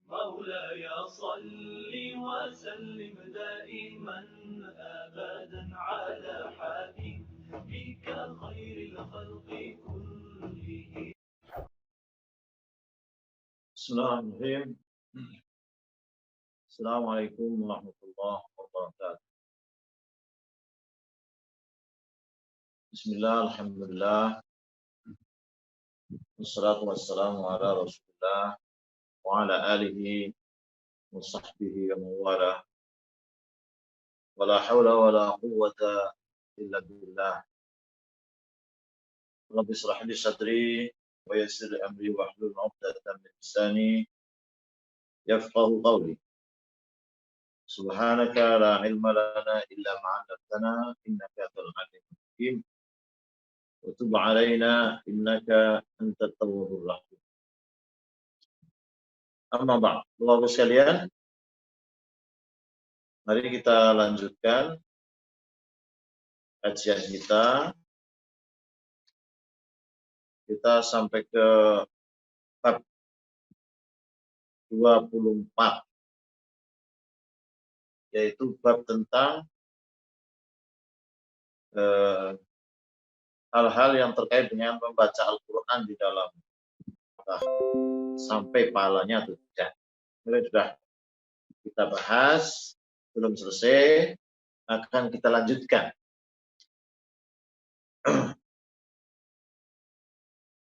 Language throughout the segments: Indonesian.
مولاي صل وسلم دائما أبدا على حبيبك خير الخلق كلهم. بسم الله الرحمن الرحيم. السلام عليكم ورحمة الله وبركاته. بسم الله الحمد لله والصلاة والسلام على رسول الله وعلى آله وصحبه ومن والاه ولا حول ولا قوة إلا بالله. رب اشرح لي صدري ويسر لي أمري واحلل عقدة من لساني يفقه قولي. سبحانك لا علم لنا إلا ما علمتنا إنك أنت العليم الحكيم وتب علينا إنك أنت التواب الرحيم. Amma ba'd. Bapak-Ibu sekalian, mari kita lanjutkan kajian kita. Kita sampai ke bab 24, yaitu bab tentang hal-hal yang terkait dengan membaca Al-Quran di dalam sampai pahalanya atau tidak. Ini sudah kita bahas, belum selesai, akan kita lanjutkan.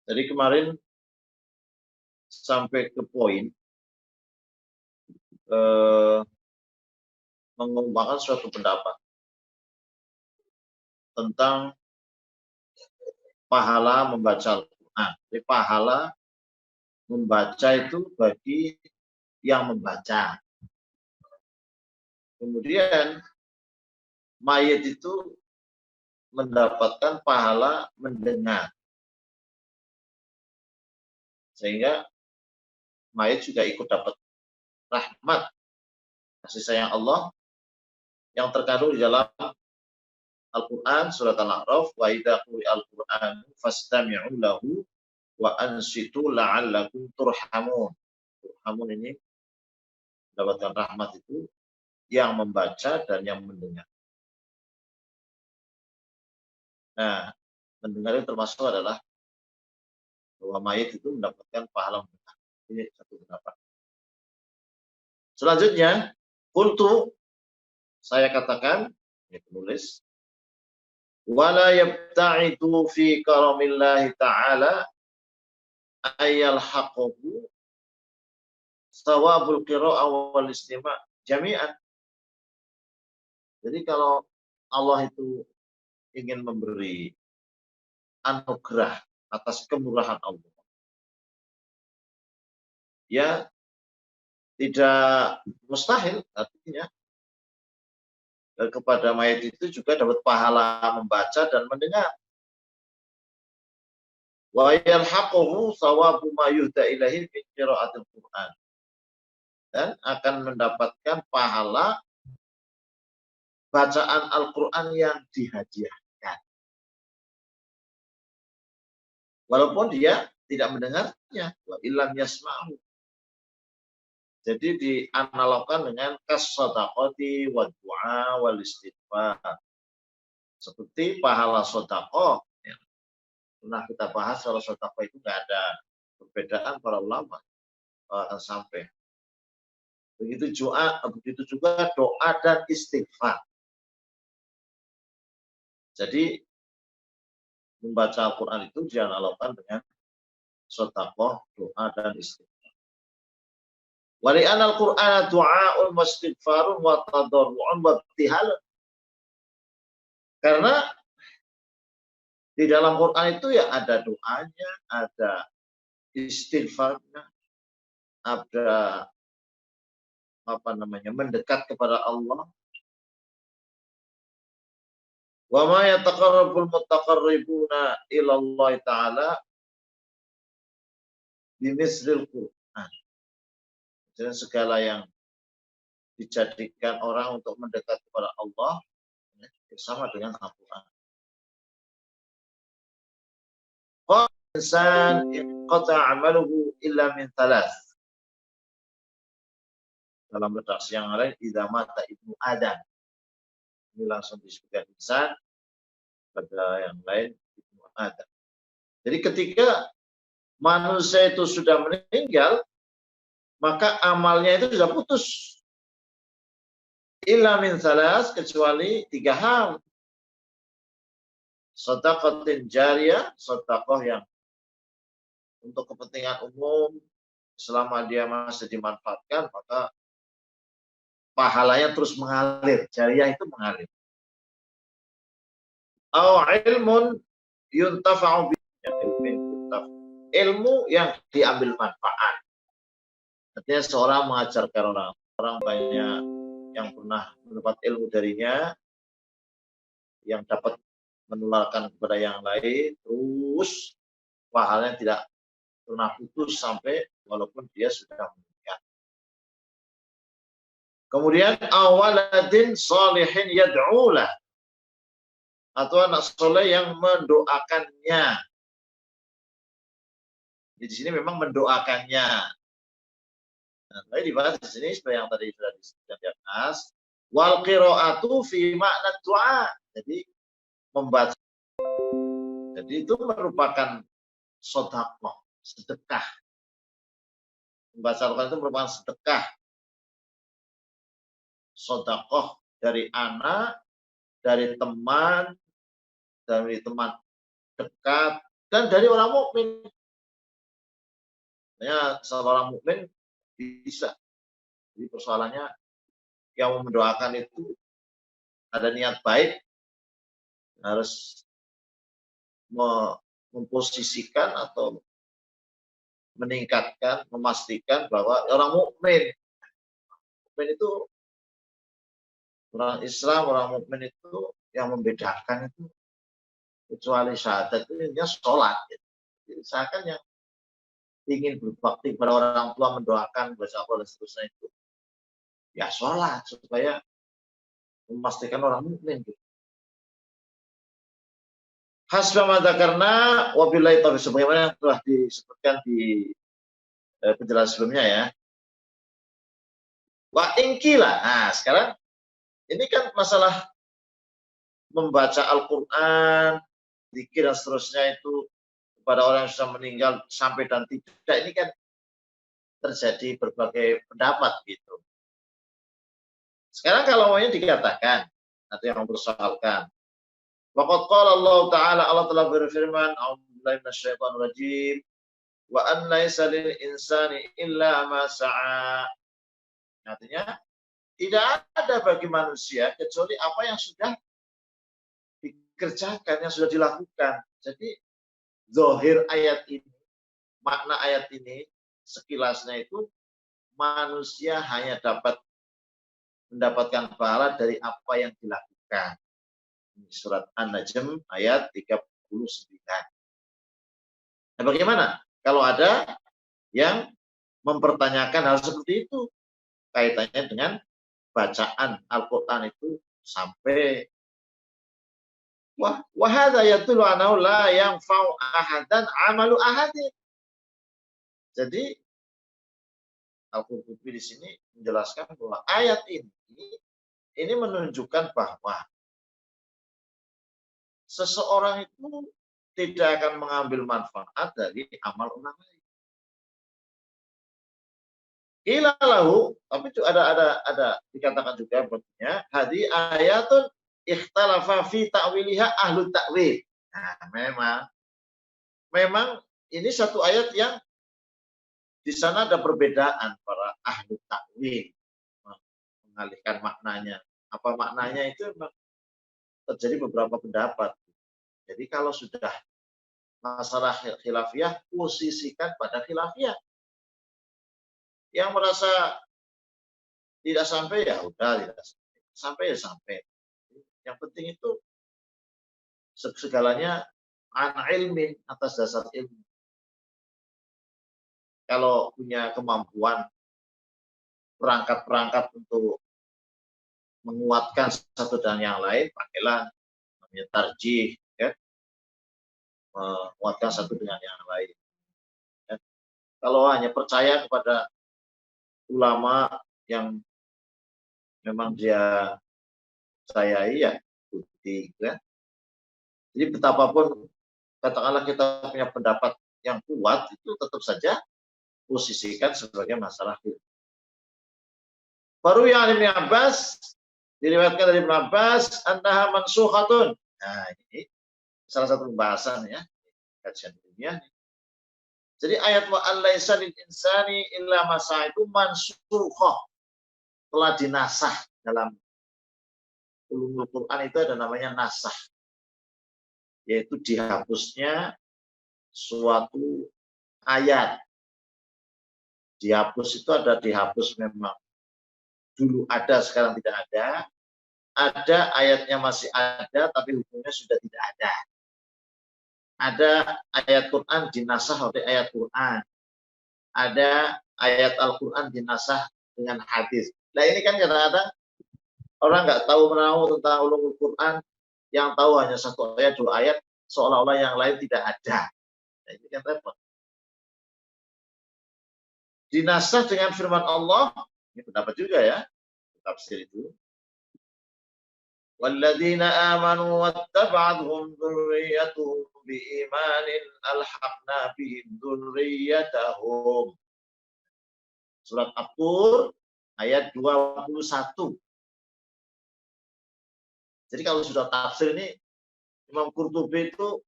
Jadi kemarin sampai ke poin mengembangkan suatu pendapat tentang pahala membaca Al-Quran. Jadi pahala membaca itu bagi yang membaca. Kemudian mayit itu mendapatkan pahala mendengar. Sehingga mayit juga ikut dapat rahmat kasih sayang Allah yang terkandung di dalam Al-Quran surat Al-A'raf, wa idza quri'al Qur'an fastami'u lahu wa ansitu la'allakum turhamun. Turhamun ini mendapatkan rahmat itu yang membaca dan yang mendengar. Nah, mendengar itu termasuk adalah bahwa mayit itu mendapatkan pahala mendengar. Ini satu pendapat. Selanjutnya, qultu, saya katakan, ini penulis, wala yabta'idu fi karamillahi ta'ala ayyal haqqahu sawabul qira'ah wal istima' jami'an. Jadi kalau Allah itu ingin memberi anugerah atas kemurahan Allah, ya tidak mustahil artinya kepada mayat itu juga dapat pahala membaca dan mendengar. Wa yalhaquhu sawabu ma yuhda ilaihi fi qira'atil Qur'an. Dan akan mendapatkan pahala bacaan Al-Quran yang dihadiahkan. Walaupun dia tidak mendengarnya. Wa illam yasma'hu. Jadi dianalogkan dengan kas-shadaqati wa du'a wal istighfar. Seperti pahala sedekah. Ya. Pernah kita bahas kalau sedekah itu nggak ada perbedaan para ulama akan sampai. Begitu juga doa dan istighfar. Jadi membaca Al-Quran itu dianalogkan dengan sedekah, doa dan istighfar. Wa li'anna al-Qur'ana du'a'un wa istighfarun wa tadarru'un wa ibtihalun. Karena di dalam Quran itu ya ada doanya, ada istighfarnya, ada mendekat kepada Allah. Wa ma yataqarrabul mutaqarribuna ila Allah Ta'ala bimisril Qur'an. Dan segala yang dijadikan orang untuk mendekat kepada Allah bersama dengan Al-Quran. Qala insan inqata 'amaluhu illa min thalath. dalam redaksi yang lain idza mata ibnu Adam. Ini langsung disebutkan insan, pada yang lain ibnu Adam. Jadi ketika manusia itu sudah meninggal, maka amalnya itu sudah putus. Illa min salas, kecuali 3 hal. Shadaqatin jariyah, sedekah yang untuk kepentingan umum, selama dia masih dimanfaatkan, maka pahalanya terus mengalir. Jariyah itu mengalir. Au ilmun yuntafa'u ilmu yang diambil manfaat. Artinya seorang mengajarkan orang banyak yang pernah mendapat ilmu darinya, yang dapat menularkan kepada yang lain, terus pahalanya tidak pernah putus sampai walaupun dia sudah meninggal. Kemudian awaladin salihin yad'ulah, atau anak soleh yang mendoakannya. Di sini memang mendoakannya. Nah, tadi dibahas di sini seperti yang tadi sudah disebutkan di atas. Wal qiraatu fi makna du'a. Jadi membaca. Jadi itu merupakan sedekah, sedekah. Membaca Al-Quran itu merupakan sedekah. Sedekah dari anak, dari teman dekat, dan dari orang mukmin. Ya, seorang mukmin bisa. Jadi persoalannya yang mendoakan itu ada niat baik, harus memposisikan atau meningkatkan, memastikan bahwa orang mukmin itu orang Islam, orang mukmin itu yang membedakan itu kecuali syahadat itu intinya sholat. Jadi seakan yang ingin berbakti kepada orang tua, mendoakan, baca apa dan seterusnya itu ya sholat supaya memastikan orang mukmin gitu. Hasba madzakarna wabillahi taufiq, sebagaimana yang telah disebutkan di penjelasan sebelumnya ya. Wa ingkila. Nah, sekarang ini kan masalah membaca Al-Qur'an, zikir dan seterusnya itu kepada orang yang sudah meninggal sampai dan tidak, ini kan terjadi berbagai pendapat gitu. Sekarang kalau maunya dikatakan atau yang mempersoalkan, waqad qala Allah Ta'ala, Allah telah berfirman, a'udzubillahi minasyaitonir rajim, wa an laisa lil insani illa ma sa'a. Artinya tidak ada bagi manusia kecuali apa yang sudah dikerjakan, yang sudah dilakukan. Jadi zahir ayat ini, makna ayat ini sekilasnya itu manusia hanya dapat mendapatkan pahala dari apa yang dilakukan. Surat An-Najm ayat 39. Nah, bagaimana kalau ada yang mempertanyakan hal seperti itu kaitannya dengan bacaan Al-Qur'an itu sampai wa hadza yadullu annahu la yanfa'u ahadan 'amalu ahadin. Jadi Al-Qurtubi di sini menjelaskan bahwa ayat ini menunjukkan bahwa seseorang itu tidak akan mengambil manfaat dari amal orang lain. Ilalahu, tapi itu ada dikatakan juga bentuknya hadi ayatun ikhtalafa fi ta'wiliha ahlu ta'wil. Nah, memang ini satu ayat yang di sana ada perbedaan para ahlu ta'wil mengalihkan maknanya. Apa maknanya itu memang terjadi beberapa pendapat. Jadi kalau sudah masalah khilafiyah, posisikan pada khilafiyah. Yang merasa tidak sampai ya udah tidak sampai ya sampai. Yang penting itu segalanya an ilmin, atas dasar ilmu. Kalau punya kemampuan perangkat-perangkat untuk menguatkan satu dan yang lain, pakailah namanya tarjih, ya, menguatkan satu dengan yang lain. Ya. Kalau hanya percaya kepada ulama yang memang dia sayai ya ikuti, kan? Jadi betapapun katakanlah kita punya pendapat yang kuat, itu tetap saja posisikan sebagai masalah khilaf. Baru yang Ibnu Abbas, diriwayatkan dari Ibnu Abbas, annaha mansukhatun. Nah, ini salah satu pembahasan ya kajian dunia. Jadi ayat wa allaisa lil insani illa ma sa'a itu mansukhah, telah dinasah. Dalam ulumul Quran itu ada namanya nasah, yaitu dihapusnya suatu ayat. Dihapus itu ada dihapus memang dulu ada, sekarang tidak ada. Ada ayatnya masih ada, tapi hukumnya sudah tidak ada. Ada ayat Quran dinasah oleh ayat Quran. Ada ayat Al-Quran dinasah dengan hadis. Nah ini kan kadang-kadang orang nggak tahu menahu tentang ulumul Quran, yang tahu hanya satu ayat, dua ayat, seolah-olah yang lain tidak ada. Nah, ini kan repot. Dinasah dengan firman Allah, ini pendapat juga ya, tafsir itu. وَالَّذِينَ آمَنُوا وَاتَّبَعَتْهُمْ ذُرِّيَّتُهُمْ بِإِيمَانٍ أَلْحَقْنَا بِهِمْ ذُرِّيَّتَهُمْ. Surat At-Tur ayat 21. Jadi kalau sudah tafsir ini, Imam Qurtubi itu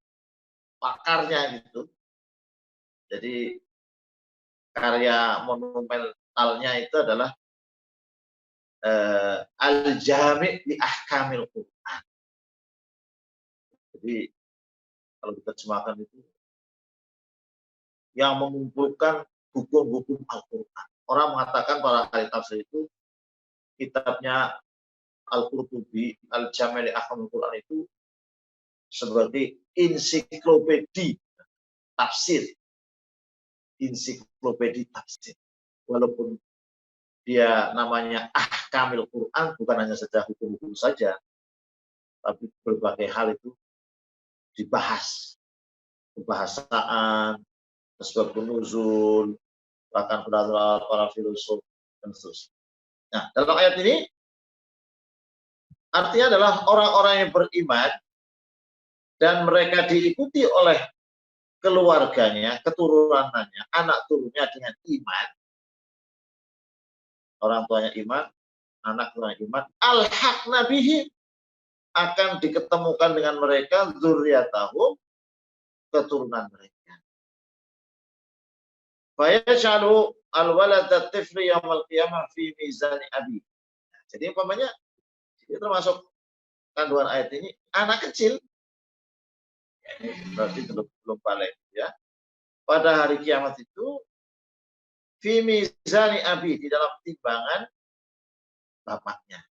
pakarnya gitu. Jadi karya monumentalnya itu adalah Al-Jami' li Ahkamil Quran. Jadi kalau diterjemahkan itu yang mengumpulkan hukum-hukum Al-Quran. Orang mengatakan para ahli tafsir itu kitabnya Al-Qurtubi, Al-Jami' li Ahkamil Quran itu seperti ensiklopedi tafsir. Ensiklopedi tafsir. Walaupun dia namanya Ahkamil Quran, bukan hanya saja hukum-hukum saja, tapi berbagai hal itu dibahas. Kebahasaan, sebab nuzul, bahkan pendapat para filosof, dan seterusnya. Nah, dalam ayat ini, artinya adalah orang-orang yang beriman, dan mereka diikuti oleh keluarganya, keturunannya, anak turunnya dengan iman, orang tuanya iman, anak tuanya iman, al-haqna bihim, akan diketemukan dengan mereka dzurriyyatahum, keturunan mereka. Fayaj'alu al-walada tifli yaumil qiyamah fi mizani abi. Jadi umpamanya itu termasuk kandungan ayat ini anak kecil, berarti belum balik ya. Pada hari kiamat itu fi mizani abi, di dalam timbangan bapaknya.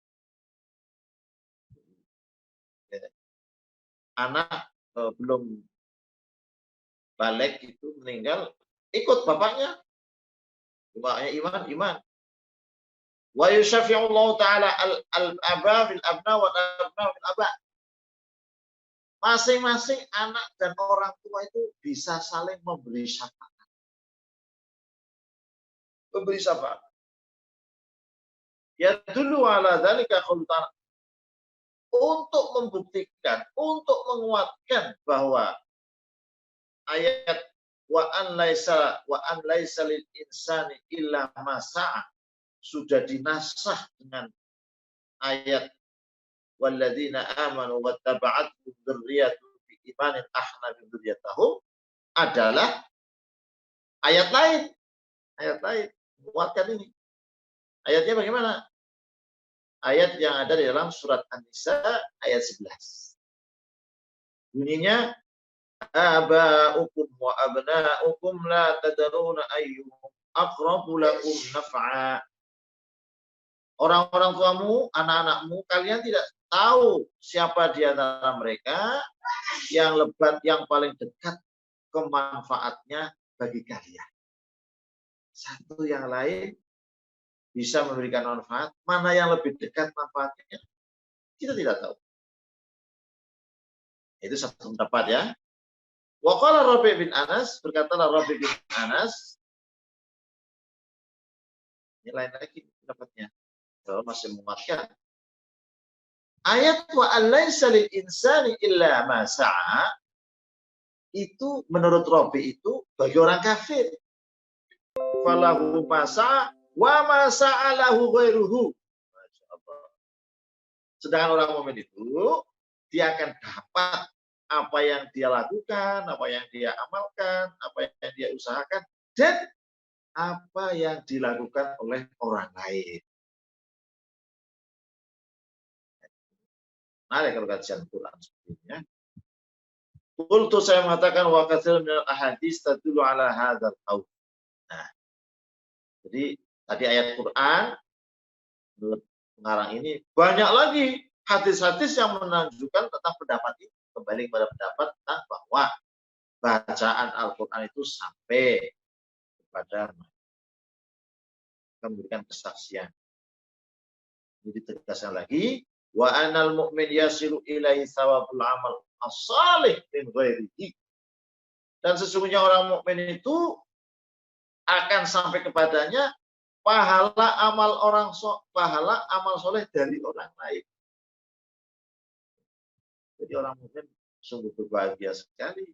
Anak belum balik itu meninggal, ikut bapaknya. Bapaknya iman. Wa yushafi'ullahu ta'ala al-aba fil abna wa al-abna fil aba. Masing-masing anak dan orang tua itu bisa saling memberi syafaat. Memberi syafaat. Ya dulu ala dzalika qaul ta'ala, untuk membuktikan, untuk menguatkan bahwa ayat wa an laisa lil insani illa ma sa'a sudah dinasah dengan ayat walladzina amanu wattaba'atuhum dzurriyyatuhum bi imanin ahna bi dzurriyyatahum, adalah ayat lain menguatkan ini. Ayatnya bagaimana? Ayat yang ada di dalam surat An-Nisa ayat 11. Bunyinya aba'ukum wa abna'ukum la tadruna ayyuhum aqrabu lakum naf'a. Orang-orang tuamu, anak-anakmu, kalian tidak tahu siapa di antara mereka yang lebat, yang paling dekat kemanfaatnya bagi kalian. Satu yang lain bisa memberikan manfaat, mana yang lebih dekat manfaatnya, kita tidak tahu. Itu satu pendapat ya. Wa qala Rabi' bin Anas, berkatalah Rabi' bin Anas, ini lain lagi. pendapatnya. Kalau masih menguatkan. Ayat wa alaisa lil insani illa ma sa'a itu menurut Robi itu bagi orang kafir. Falahu ma sa'a wa ma sa'a lahu ghairuhu. Sedangkan orang mukmin itu dia akan dapat apa yang dia lakukan, apa yang dia amalkan, apa yang dia usahakan, dan apa yang dilakukan oleh orang lain. Nah, kalau kajian Quran sebelumnya, Qultu saya mengatakan wa katsirun minal ahadits tadullu ala hadzal qaul. Nah, jadi tadi ayat Quran menurut pengarang ini banyak lagi hadis-hadis yang menunjukkan tentang pendapat ini, kembali kepada pendapat tentang bahwa bacaan Al-Quran itu sampai kepada memberikan kesaksian. Jadi tegaskan lagi, wa anal mu'min yasilu ilaihi thawabul amal as-salih min ghairihi. Dan sesungguhnya orang mukmin itu akan sampai kepadanya pahala amal soleh dari orang lain. Jadi orang mukmin sungguh berbahagia sekali.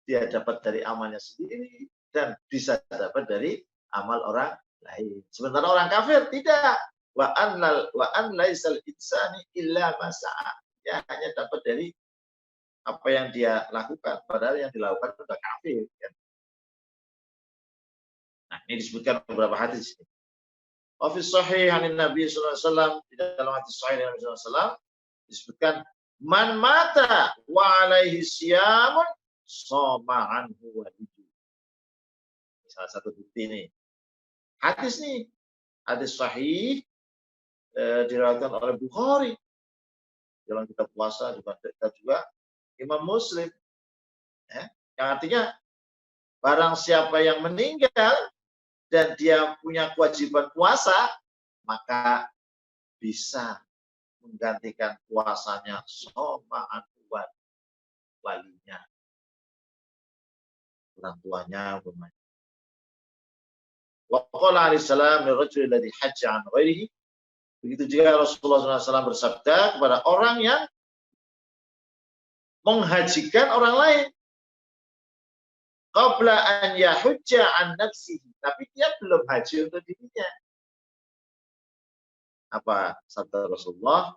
Dia dapat dari amalnya sendiri dan bisa dapat dari amal orang lain. Sementara orang kafir tidak. Wa an laisal insani illa ma sa'a. Dia hanya dapat dari apa yang dia lakukan, padahal yang dilakukan sudah kafir. Nah, ini disebutkan beberapa hadis. Wa fi sahih anin Nabi sallallahu alaihi wasallam, di dalam hadis sahih Nabi sallallahu alaihi wasallam disebutkan man mata wa alaihi siyamun shoma anhu waliju. Salah satu bukti ini. Hadis nih, hadis sahih diriwayatkan oleh Bukhari dalam kitab puasa, juga Imam Muslim. Yang artinya barang siapa yang meninggal dan dia punya kewajiban puasa, maka bisa menggantikan puasanya shoma anhu walinya, orang tuanya umpamanya. Wa qala alaihi salam lirajul ladzi hajja an ghairihi. Begitu juga Rasulullah SAW bersabda kepada orang yang menghajikan orang lain. Qabla an yahujja an nafsihi. Tapi dia belum haji untuk dirinya. Apa sabda Rasulullah?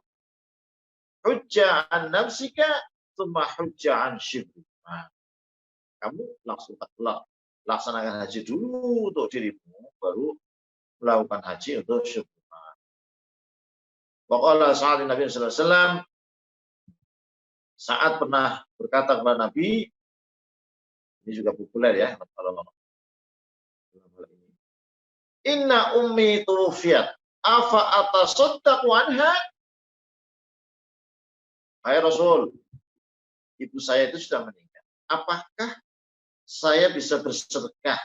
Hujja an nafsika, thumma hujja an syibri. Nah, kamu langsung laksanakan haji dulu untuk dirimu, baru melakukan haji untuk syibri. Waqala Sa'ad Nabi sallallahu alaihi wasallam, Sa'ad pernah berkata kepada Nabi, ini juga populer ya kalau ini. Inna ummi tuwfiyat, afa atasaddaqu anha? Hai Rasul, ibu saya itu sudah meninggal. Apakah saya bisa bersedekah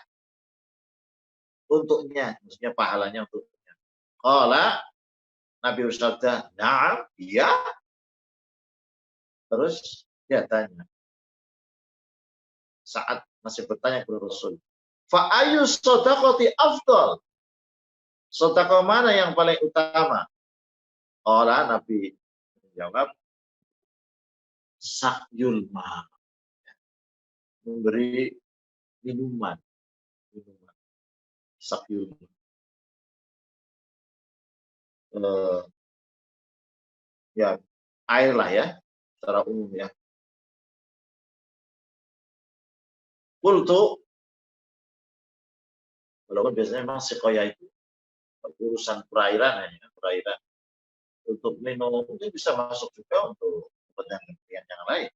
untuknya, maksudnya pahalanya untuknya? Qala, Nabi bersabda, "Na'am, iya." Terus dia tanya, saat masih bertanya kepada Rasul, fa ayu shadaqati afdal? Sedekah mana yang paling utama? Qala, Nabi menjawab, sakyul ma, memberi minuman. Sakyul ma. Ya, air lah ya, secara umum ya. Kultu, walaupun biasanya memang sekoya itu urusan perairan ya, perairan. Untuk minum itu bisa masuk juga untuk kepentingan yang lain.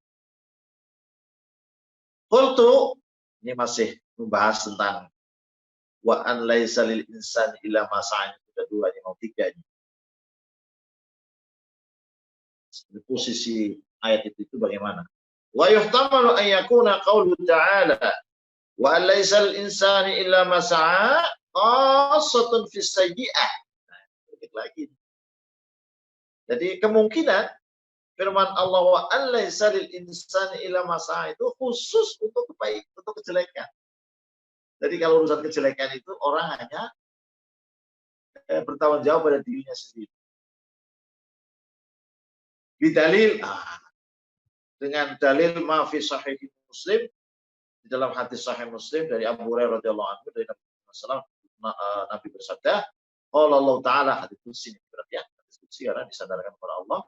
Kultu, ini masih membahas tentang wa an laisa lil insani illa ma sa'a, sudah dua, ini mau tiga ini. Posisi ayat itu bagaimana? Wa yuhtamalu an yakuna qauluhu ta'ala wa an laisa lil insani illa ma sa'a khassatun fi sayyi'ah. Nah, sedikit lagi. Jadi kemungkinan firman Allah wa an laisa lil insani illa ma sa'a itu khusus untuk kebaikan, untuk kejelekan. Jadi kalau urusan kejelekan itu orang hanya bertanggung jawab pada dirinya sendiri. Bidalil, dengan dalil ma fi sahih Muslim, di dalam hadis sahih Muslim dari Abu Hurairah radhiyallahu anhu dari Nabi SAW, Nabi bersabda, qala Allah Ta'ala, hadis qudsi berarti ya, hadis qudsi karena disandarkan kepada Allah.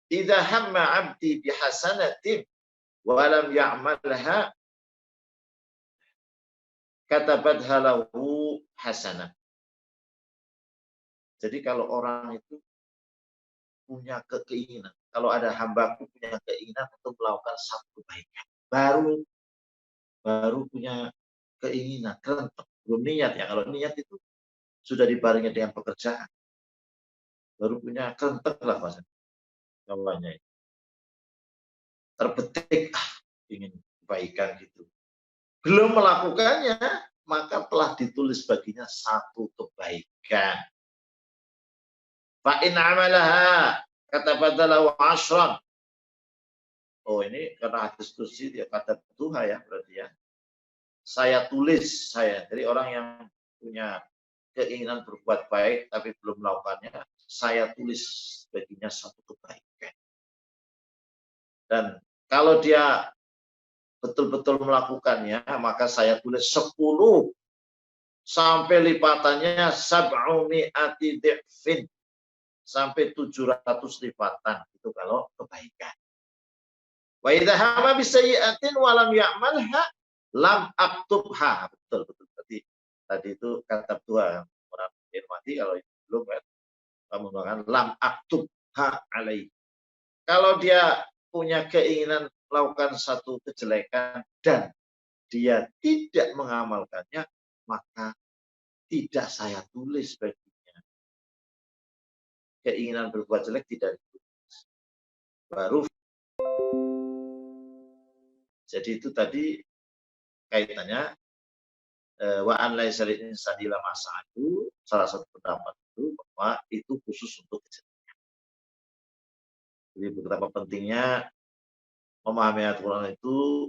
Idza hamma 'abdi bihasanatin wa lam ya'malha katabatha lahu hasanah. Jadi kalau orang itu punya keinginan, kalau ada hambaku punya keinginan untuk melakukan satu kebaikan, baru punya keinginan, belum niat ya. Kalau niat itu sudah dibarengi dengan pekerjaan, baru punya kerentek lah maksudnya, terbetik ingin kebaikan gitu. Belum melakukannya, maka telah ditulis baginya satu kebaikan. Fa in amalaha katabalahu 'ashran. Oh, ini karena hadis qudsi dia kata Tuhan ya berarti ya. Saya tulis saya. Jadi orang yang punya keinginan berbuat baik tapi belum melakukannya, saya tulis baginya satu kebaikan. Dan kalau dia betul-betul melakukannya, maka saya tulis 10 sampai lipatannya sab'u mi'ati dhi'fin, sampai 700 lipatan. Itu kalau kebaikan. Wa idza hama bisayyi'atin wa lam ya'malha lam aktubha. Betul. Tadi itu kata Tuhan orang mati, kalau itu belum kamu mengatakan lam aktubha alaihi. Kalau dia punya keinginan melakukan satu kejelekan dan dia tidak mengamalkannya, maka tidak saya tulis baginya. Keinginan berbuat jelek tidak ditulis. Baru. Jadi itu tadi kaitannya wa an laisa lil insani illa ma sa'atu, salah satu pendapat itu bahwa itu khusus untuk kejelekan. Jadi betapa pentingnya memahami Al-Quran itu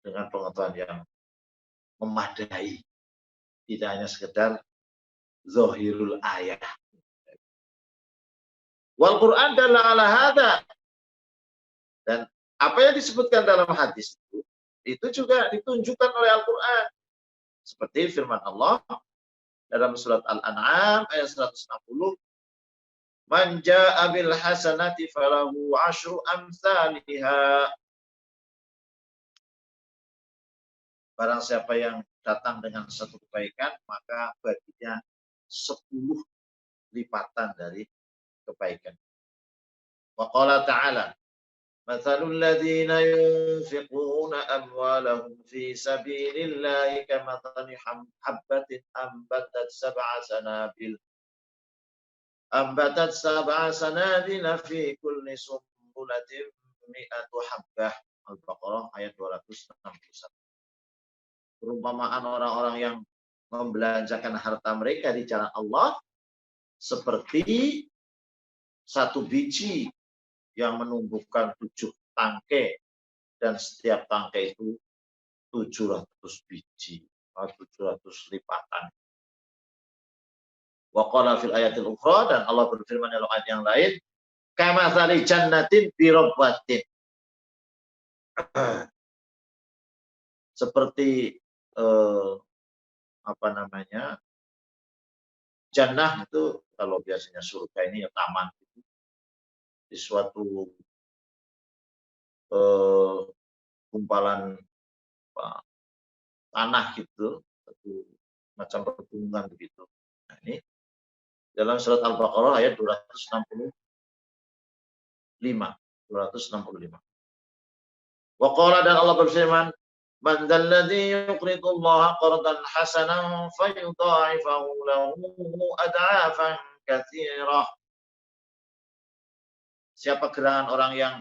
dengan pengetahuan yang memadai, tidak hanya sekedar zahirul ayat. Wal Quran dalla ala hadza. Dan apa yang disebutkan dalam hadis itu juga ditunjukkan oleh Al-Quran. Seperti firman Allah dalam surat Al-An'am ayat 160, man jaa'a bil hasanati falahu 'asyru amsalihha. Barang siapa yang datang dengan satu kebaikan, maka baginya 10 lipatan dari kebaikan. Wa qala ta'ala, mathalul ladzina yunfiquna amwalahum fi sabilillahi kamathali habbatin ambatat sab'a sanabil fi kulli sumbulatin mi'atu habbah. Al-Baqarah ayat 261. Perumpamaan orang-orang yang membelanjakan harta mereka di jalan Allah seperti satu biji yang menumbuhkan 7 tangkai, dan setiap tangkai itu 700 biji, 700 lipatan. Wa qala fil ayatil ukhra, dan Allah berfirman dalam ayat yang lain, kamatsali jannatin bi rabbatin. Seperti jannah itu kalau biasanya surga ini ya taman gitu, di suatu gumpalan tanah gitu, satu macam pegunungan begitu. Nah, ini dalam surat Al-Baqarah ayat 265. Wa qala, dan Allah berfirman, man dzalladzi yuqridullaha qardan hasanan fayudha'ifahu lahu ad'afan katsirah. Siapa gerangan orang yang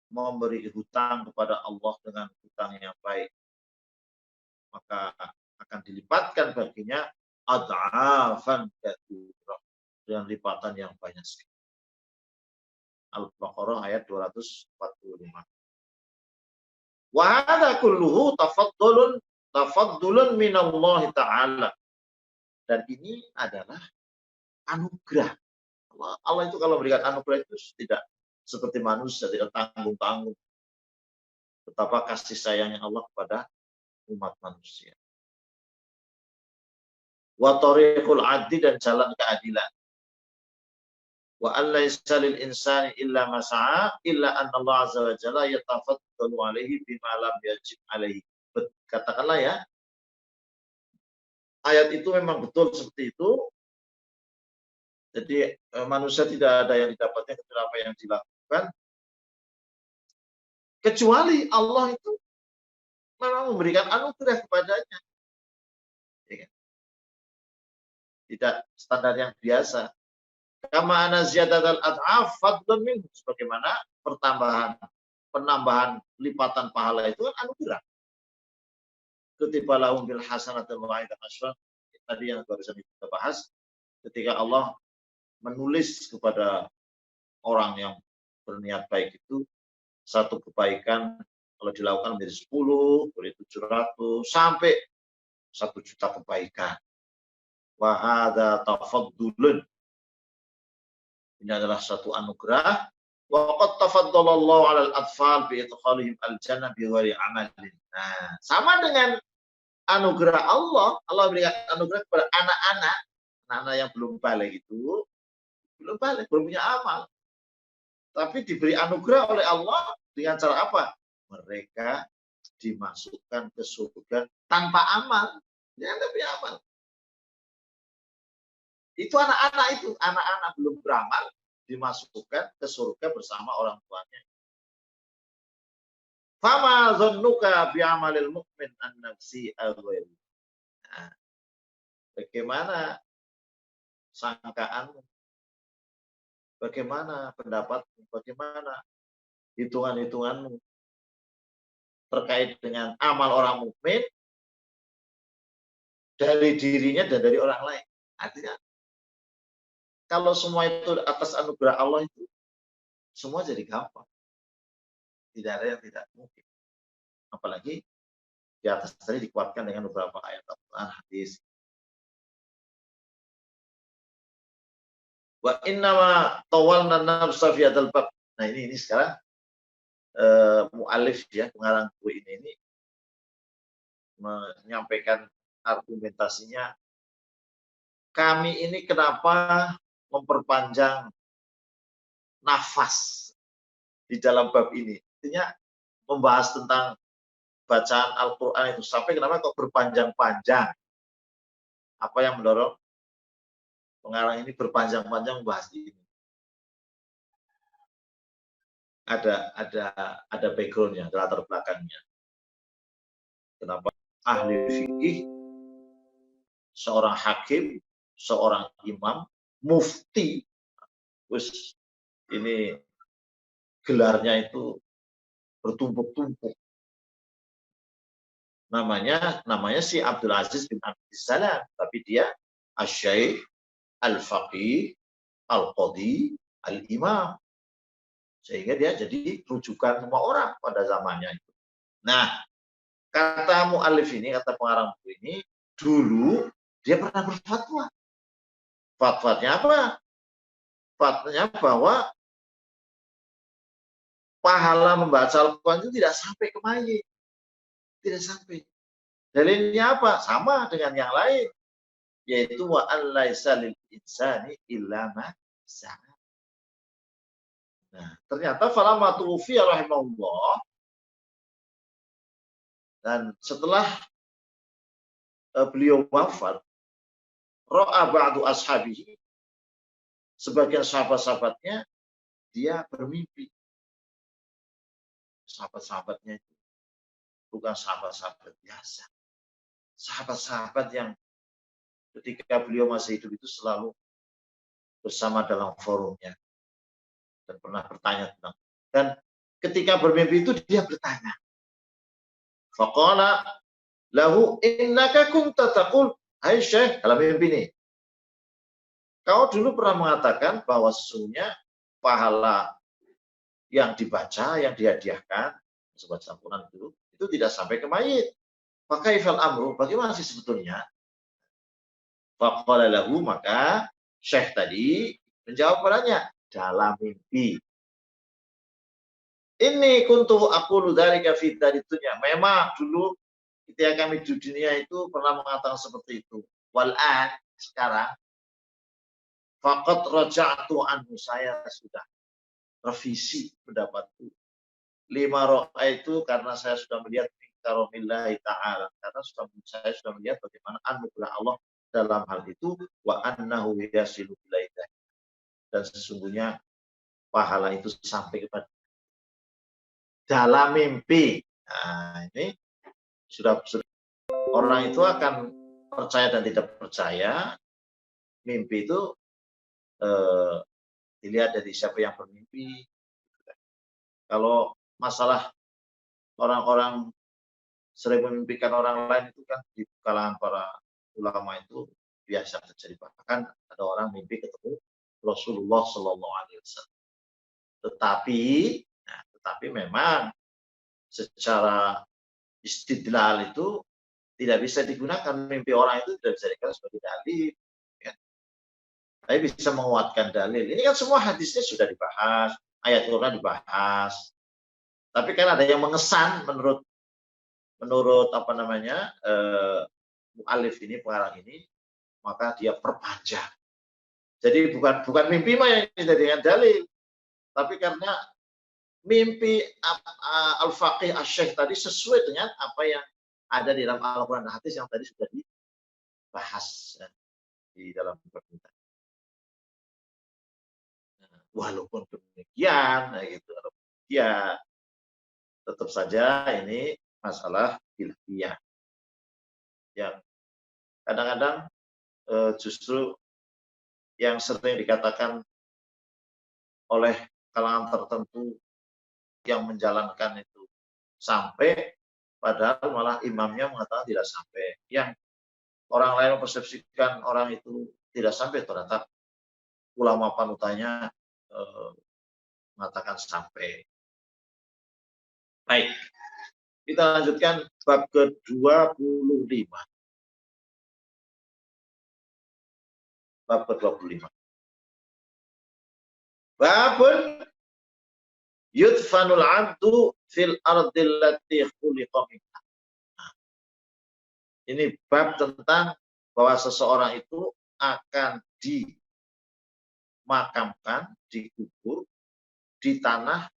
memberi hutang kepada Allah dengan hutang yang baik, maka akan dilipatkan baginya ad'afan katsirah, dengan lipatan yang banyak sekali. Al-Baqarah ayat 245. Wa hadza kulluhu tafaddulun tafaddulun minallahi ta'ala. Dan ini adalah anugerah. Allah itu kalau berikan anugerah itu tidak seperti manusia, tidak tanggung-tanggung. Betapa kasih sayangnya Allah kepada umat manusia. Wa tariqul adli, dan jalan keadilan. Wa allaysa lil insani illa ma sa'a illa anna Allah azza wa jalla yatafaddalu alaihi bima lam yajib alaihi. Katakanlah ya, ayat itu memang betul seperti itu. Jadi manusia tidak ada yang didapatnya kecuali apa yang dilakukan, kecuali Allah itu memang memberikan anugerah kepadanya. Tidak standar yang biasa. Kama ana ziyadatul ad'af fadlun minhu, sebagaimana penambahan lipatan pahala itu kan anugerah. Kutiba lahum bil hasanatil wa'idan asyra, tadi yang barusan kita bahas, ketika Allah menulis kepada orang yang berniat baik itu satu kebaikan kalau dilakukan menjadi 10, boleh 700 sampai 1 juta kebaikan. Wa hadza tafaddulun. Ini adalah satu anugerah. Wa qad tafaddalallahu 'alal atfal bi idkhalihim al-jannah bi ghairi amalin. Nah, sama dengan anugerah Allah berikan anugerah kepada anak-anak yang belum balik itu, belum punya amal. Tapi diberi anugerah oleh Allah dengan cara apa? Mereka dimasukkan ke surga tanpa amal. Dia tidak punya amal. Itu anak-anak belum beramal dimasukkan ke surga bersama orang tuanya. Fama dhannuka bi'amalil mu'min an nafsi al-ghairi. Nah, bagaimana sangkaanmu? Bagaimana pendapatmu? Bagaimana hitungan-hitunganmu terkait dengan amal orang mukmin dari dirinya dan dari orang lain? Artinya, kalau semua itu atas anugerah Allah itu, semua jadi gampang. Tidak ada yang tidak mungkin. Apalagi di atas tadi dikuatkan dengan beberapa ayat Al-Quran, hadis. Wa innama tawalna nafsa fi hadzal bab. Nah, ini sekarang mu'alif ya, pengarang buku ini menyampaikan argumentasinya. Kami ini kenapa memperpanjang nafas di dalam bab ini? Artinya membahas tentang bacaan Al-Quran itu sampai kenapa kok berpanjang-panjang? Apa yang mendorong pengarang ini berpanjang-panjang membahas ini? Ada backgroundnya, ada latar belakangnya. Kenapa ahli fikih, seorang hakim, seorang imam, mufti, terus ini gelarnya itu bertumpuk-tumpuk. Namanya si Abdul Aziz bin Abdul Salam, tapi dia Asy-Syaikh, Al-Faqih, Al-Qadhi, Al-Imam. Sehingga dia jadi rujukan semua orang pada zamannya itu. Nah, kata mu'alif ini, kata pengarang buku ini, dulu dia pernah berfatwa. Fatwanya apa? Fatwanya bahwa pahala membaca Al-Quran itu tidak sampai ke mayit. Tidak sampai. Dalilnya apa? Sama dengan yang lain. Yaitu wa allaysa lil insani illa ma sa'a. Nah, ternyata falamma tuwfiya rahimahullah, dan setelah beliau wafat, ra'a ba'du ashabihi, sebagian sahabat-sahabatnya dia bermimpi. Sahabat-sahabatnya itu bukan sahabat-sahabat biasa. Sahabat-sahabat yang ketika beliau masih hidup itu selalu bersama dalam forumnya dan pernah bertanya tentang. Dan ketika bermimpi itu dia bertanya. Faqala lahu innaka kunta taqul, hai Syekh, dalam mimpi ini, kau dulu pernah mengatakan bahwa sesungguhnya pahala yang dibaca, yang dihadiahkan sebaca Al-Quran itu tidak sampai ke mayit. Fakaifal amru, bagaimana sih sebetulnya? Faqala lahu, maka Syekh tadi menjawab padanya dalam mimpi. Ini kuntu aku dzalika fi dunya. Memang dulu ketika kami di dunia itu pernah mengatakan seperti itu. Wal'an, sekarang faqad raja'tu anhu, saya sudah revisi pendapatku. 5 itu karena saya sudah melihat karomillahi ta'ala, karena saya sudah melihat bagaimana anugerah Allah dalam hal itu, wa annahu yasilu ilaihi, dan sesungguhnya pahala itu sampai kepada dalam mimpi. Nah, ini sudah orang itu akan percaya dan tidak percaya. Mimpi itu dilihat dari siapa yang bermimpi. Kalau masalah orang-orang sering memimpikan orang lain itu kan di kalangan para ulama itu biasa terjadi. Bahkan ada orang mimpi ketemu Rasulullah Shallallahu Alaihi Wasallam. Tetapi memang secara istidlal itu tidak bisa digunakan, mimpi orang itu tidak bisa digunakan sebagai dalil. Ya. Tapi bisa menguatkan dalil. Ini kan semua hadisnya sudah dibahas, ayat Quran dibahas. Tapi kan ada yang mengesan menurut apa namanya mu'alif ini, pengarang ini, maka dia perpanjang. Jadi bukan mimpi mah yang dijadikan dalil, tapi karena mimpi al-faqih asy-syekh tadi sesuai dengan apa yang ada di dalam Al-Quran dan hadis yang tadi sudah dibahas di dalam permintaan. Walaupun demikian, gitu, ya tetap saja ini masalah ilmiah yang kadang-kadang justru yang sering dikatakan oleh kalangan tertentu yang menjalankan itu sampai, padahal malah imamnya mengatakan tidak sampai. Yang orang lain mempersepsikan orang itu tidak sampai, ternyata ulama panutannya mengatakan sampai. Baik, kita lanjutkan bab ke-25. Bab ke-25. Babun yudfanul abdu fil ardil lati khuliqa minha. Ini bab tentang bahwa seseorang itu akan dimakamkan, dikubur di tanah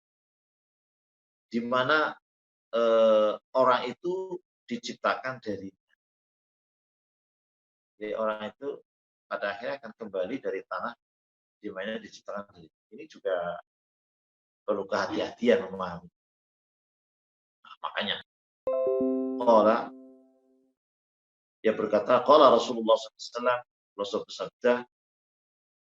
di mana orang itu diciptakan dari. Jadi orang itu pada akhirnya akan kembali dari tanah di mana diciptakan dari. Ini juga perlu kehati-hatian memahami. Nah, makanya orang dia berkata, qala Rasulullah SAW, Rasul bersabda,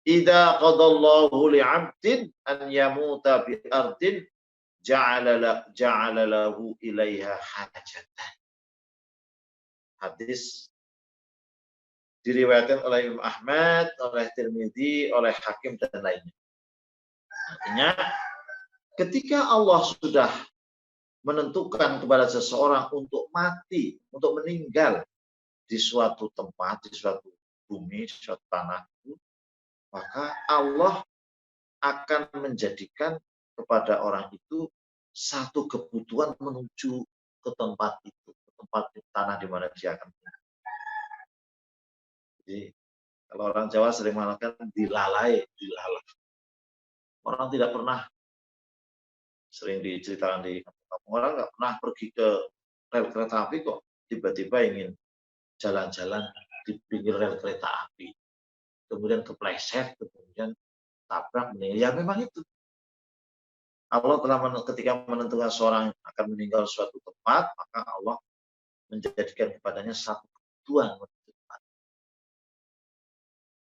"Idza qadallahu li'abdin an yamuta bi ardin ja'ala lahu ilaiha hajatan." Hadis diriwayatkan oleh Imam Ahmad, oleh Tirmidzi, oleh Hakim dan lainnya. Artinya, ketika Allah sudah menentukan kepada seseorang untuk mati, untuk meninggal di suatu tempat, di suatu bumi, di suatu tanah, maka Allah akan menjadikan kepada orang itu satu kebutuhan menuju ke tempat itu, ke tempat di tanah di mana dia akan tinggal. Jadi kalau orang Jawa sering mengatakan dilalai. Orang tidak pernah, sering diceritakan di kampung-kampung, orang nggak pernah pergi ke rel kereta api kok tiba-tiba ingin jalan-jalan di pinggir rel kereta api, kemudian kepleset, kemudian tabrak meninggal. Ya memang itu. Allah telah ketika menentukan seorang akan meninggal suatu tempat, maka Allah menjadikan kepadanya satu kebutuhan.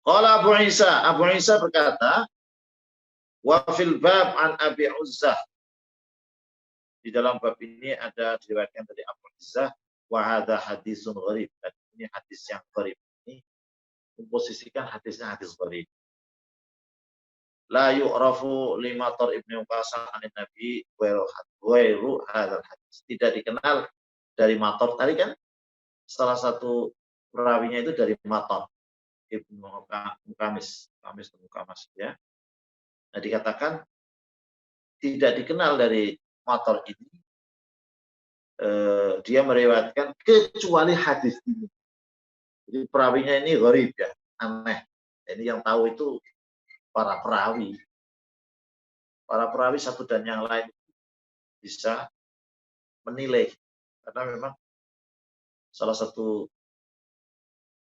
Qala Abu Isa berkata, wa fil bab an Abi Uzzah. Di dalam bab ini ada diriwayatkan dari Abu Uzzah, wa hadza hadisun gharib. Dan ini hadis yang gharib. Ini memposisikan hadisnya hadis gharib. La yu'rafu li Matar ibn Uqasah an Nabi ghairu hadzal hadis. Tidak dikenal dari Matar tadi kan salah satu perawinya itu dari Maton Ibnu Mukamis, Mukamas ya. Nah, dikatakan tidak dikenal dari Maton ini, dia meriwayatkan kecuali hadis ini. Jadi perawinya ini gharib ya, aneh. Ini yang tahu itu para perawi. Para perawi satu dan yang lain bisa menilai karena memang salah satu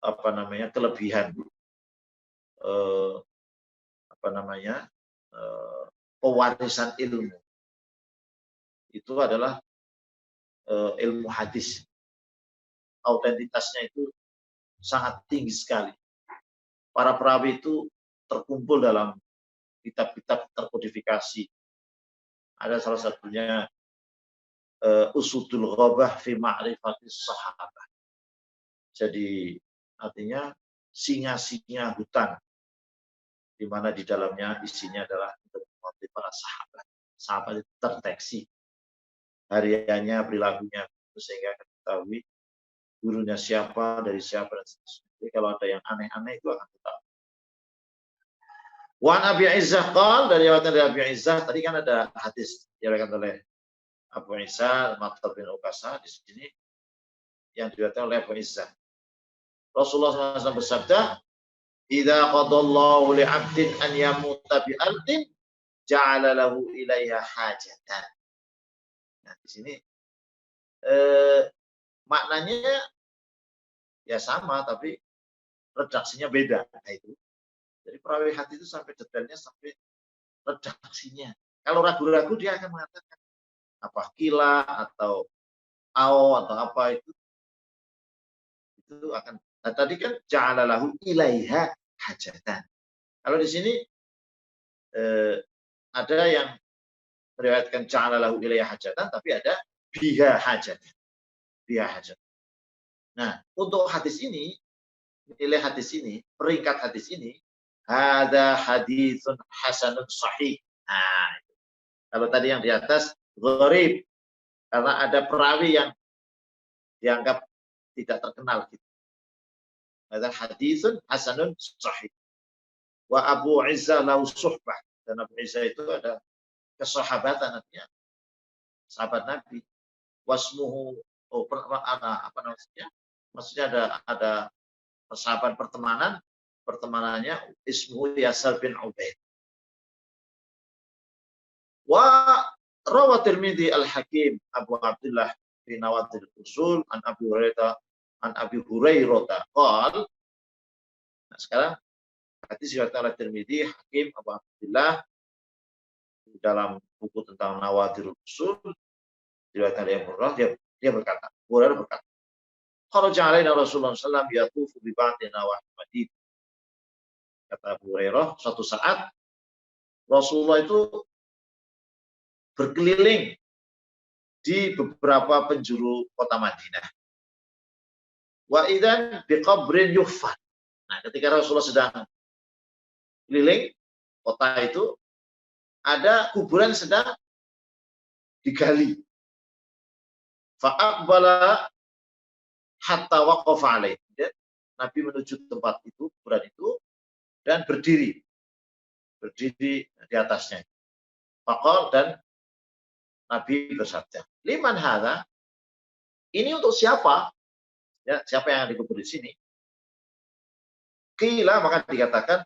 kelebihan pewarisan ilmu itu adalah ilmu hadis. Autentitasnya itu sangat tinggi sekali. Para perawi itu terkumpul dalam kitab-kitab terkodifikasi. Ada salah satunya Usudul Ghabah fi Ma'rifatis Sahabah. Jadi artinya singa-singa hutan, di mana di dalamnya isinya adalah untuk mengerti para sahabat. Sahabat itu terdeteksi hariannya, perilakunya, sehingga akan ketahui gurunya siapa, dari siapa, dan seterusnya. Jadi kalau ada yang aneh-aneh itu akan ketahui. Wan Abi Izzah qal, dari Abi Izzah, tadi kan ada hadis diriwayatkan oleh Abu Isa Matar bin Ukasa, di sini yang diriwayatkan oleh Abu Izzah. Rasulullah SAW bersabda, "Idza qadallahu li'abdin an yamuta bi ardin, ja'ala lahu ilaiha hajatan." Nah, di sini maknanya ya sama, tapi redaksinya beda. Nah, itu. Jadi perawi hadis itu sampai detailnya, sampai redaksinya. Kalau ragu-ragu dia akan mengatakan apa kila atau ao atau apa itu akan. Nah, tadi kan ja'alalahu ilaiha hajatan. Kalau di sini ada yang meriwayatkan ja'alalahu ilaiha hajatan, tapi ada biha hajatan. Biha hajatan. Nah, untuk hadis ini, nilai hadis ini, peringkat hadis ini, hadza haditsun hasanun sahih. Nah, kalau tadi yang di atas gharib, karena ada perawi yang dianggap tidak terkenal gitu. Hadza haditsun hasanun sahih. Wa Abu Izzah lahu suhbah, dan Abu Izzah itu ada kesahabatan, artinya sahabat Nabi. Wasmuhu, apa namanya? Maksudnya ada persahabatan, pertemanannya ismuhu Yasar bin Ubaid. Wa rawat Tirmidzi al-Hakim Abu Abdullah fi Nawatil Usul an Abi Hurairah qal. Nah, sekarang hadis riwayat oleh Tirmidzi, Hakim, Abu Abdullah dalam buku tentang Nawatil Usul riwayat oleh Abu Hurairah, dia berkata, Hurairah berkata, kharaja alaina Rasulullah sallallahu alaihi wasallam yatufu bi ba'di nawahil Madinah. Kata Abu Hurairah, suatu saat Rasulullah itu berkeliling di beberapa penjuru kota Madinah. Wa idzan biqabrin yuhfar. Nah, ketika Rasulullah sedang keliling kota itu, ada kuburan sedang digali. Fa'aqbala hatta waqafa alaih. Nabi menuju tempat itu, kuburan itu, dan berdiri di atasnya. Faqal, dan Nabi bersabda, liman hadza? Ini untuk siapa? Ya, siapa yang dikubur di sini? Qila, maka dikatakan,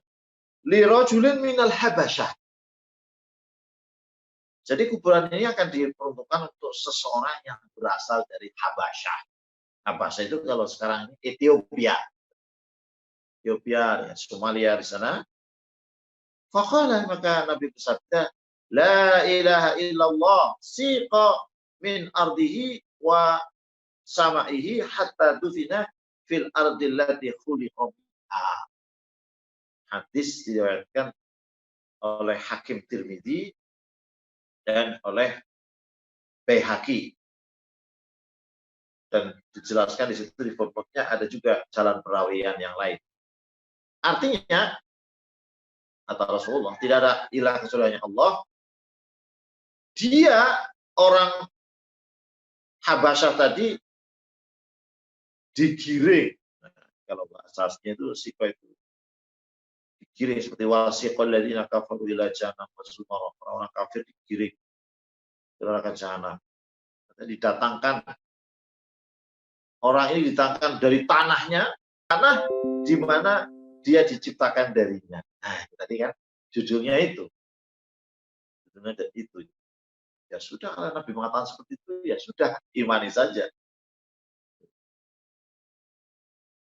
li rajulin minal Habasyah. Jadi kuburan ini akan diperuntukkan untuk seseorang yang berasal dari Habasyah. Habasyah itu kalau sekarang ini Ethiopia, ya, Somalia di sana. Faqala, maka Nabi bersabda, la ilaha illallah siqa min ardihi wa sama'ihi hatta dufina fil ardil lati khuliqa minha. Hadis diriwayatkan oleh Hakim Tirmidzi dan oleh Baihaqi, dan dijelaskan di situ di footnote-nya ada juga jalan perawian yang lain. Artinya kata Rasulullah, tidak ada ilah kecuali Allah. Dia orang Habasyah tadi digiring. Nah, kalau bahasa aslinya itu siko itu digiring seperti wasiqal ladzina kafaru ila jahannam wasumara. Orang-orang kafir digiring ke neraka jahanam. Didatangkan orang ini didatangkan dari tanahnya, tanah di mana dia diciptakan darinya. Nah, tadi kan judulnya itu. Judulnya itu. Ya sudah, kalau Nabi mengatakan seperti itu, ya sudah, imani saja.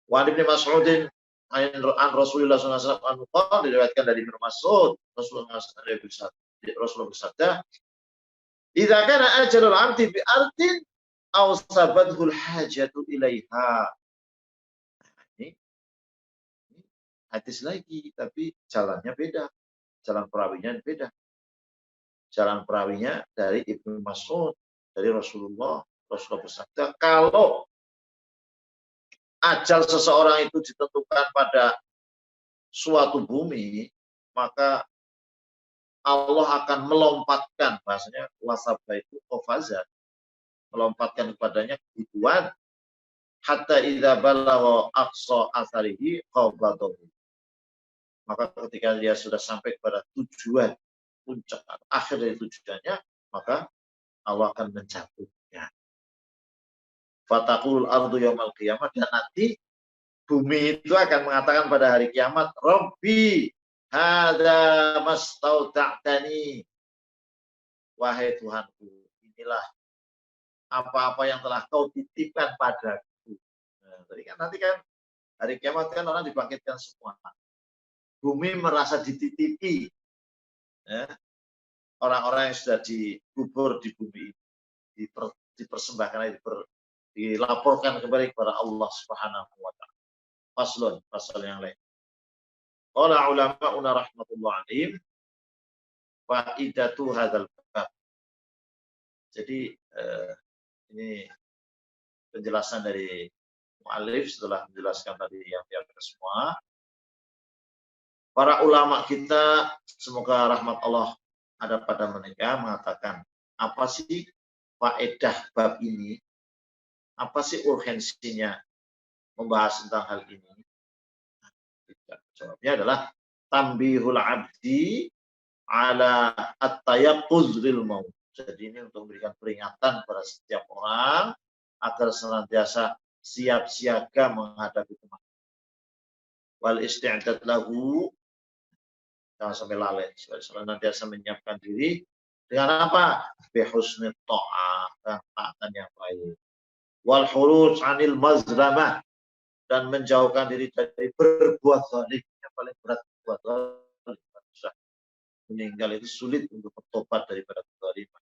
Wa Ibnu Mas'udin an Rasulullah SAW diriwayatkan dari Ibnu Mas'ud, Rasulullah bersabda, "Idza kana ajalul 'abdi bi ardin aw sabathul hajatu ilaiha." Ini hadis lagi, tapi jalannya beda. Jalan perawinya beda. Jalan perawinya dari Ibnu Mas'ud, dari Rasulullah bersabda, kalau ajal seseorang itu ditentukan pada suatu bumi, maka Allah akan melompatkan, bahasanya wasabah itu kofaza, melompatkan kepadanya kebutuhan hatta idza balagha aqsa asarihi qabadahu. Maka ketika dia sudah sampai kepada tujuan puncak akhir dari tujuannya, maka Allah akan mencabutnya. Fataqul ardu yaumal qiyamah, dan nanti bumi itu akan mengatakan pada hari kiamat, Rabbi hadza mastauta'tani. Wahai Tuhanku, inilah apa-apa yang telah kau titipkan padaku. Nah, nanti kan hari kiamat kan orang dibangkitkan semua. Bumi merasa dititipi. Ya. Orang-orang yang sudah dikubur di bumi ini dipersembahkan, dilaporkan kembali kepada Allah Subhanahu wa taala. Pasal yang lain. Qala ulama'una rahmatullah alaihim faidatu hadzal bab. Jadi ini penjelasan dari mu'allif setelah menjelaskan tadi yang semua. Para ulama kita, semoga rahmat Allah ada pada mereka, mengatakan, apa sih faedah bab ini? Apa sih urgensinya membahas tentang hal ini? Jawabnya adalah tambihul abdi ala at-tayaqquz lil maut. Jadi ini untuk memberikan peringatan pada setiap orang agar senantiasa siap siaga menghadapi kematian. Wal isti'dad lahu, jangan sampai lalai, senantiasa menyiapkan diri dengan apa? Bihusnit ta'ah, dan taatan yang baik. Wal khuruj 'anil mazlamah, dan menjauhkan diri dari berbuat zalim. Yang paling berat berbuat zalim. Meninggal itu sulit untuk bertobat daripada kezaliman.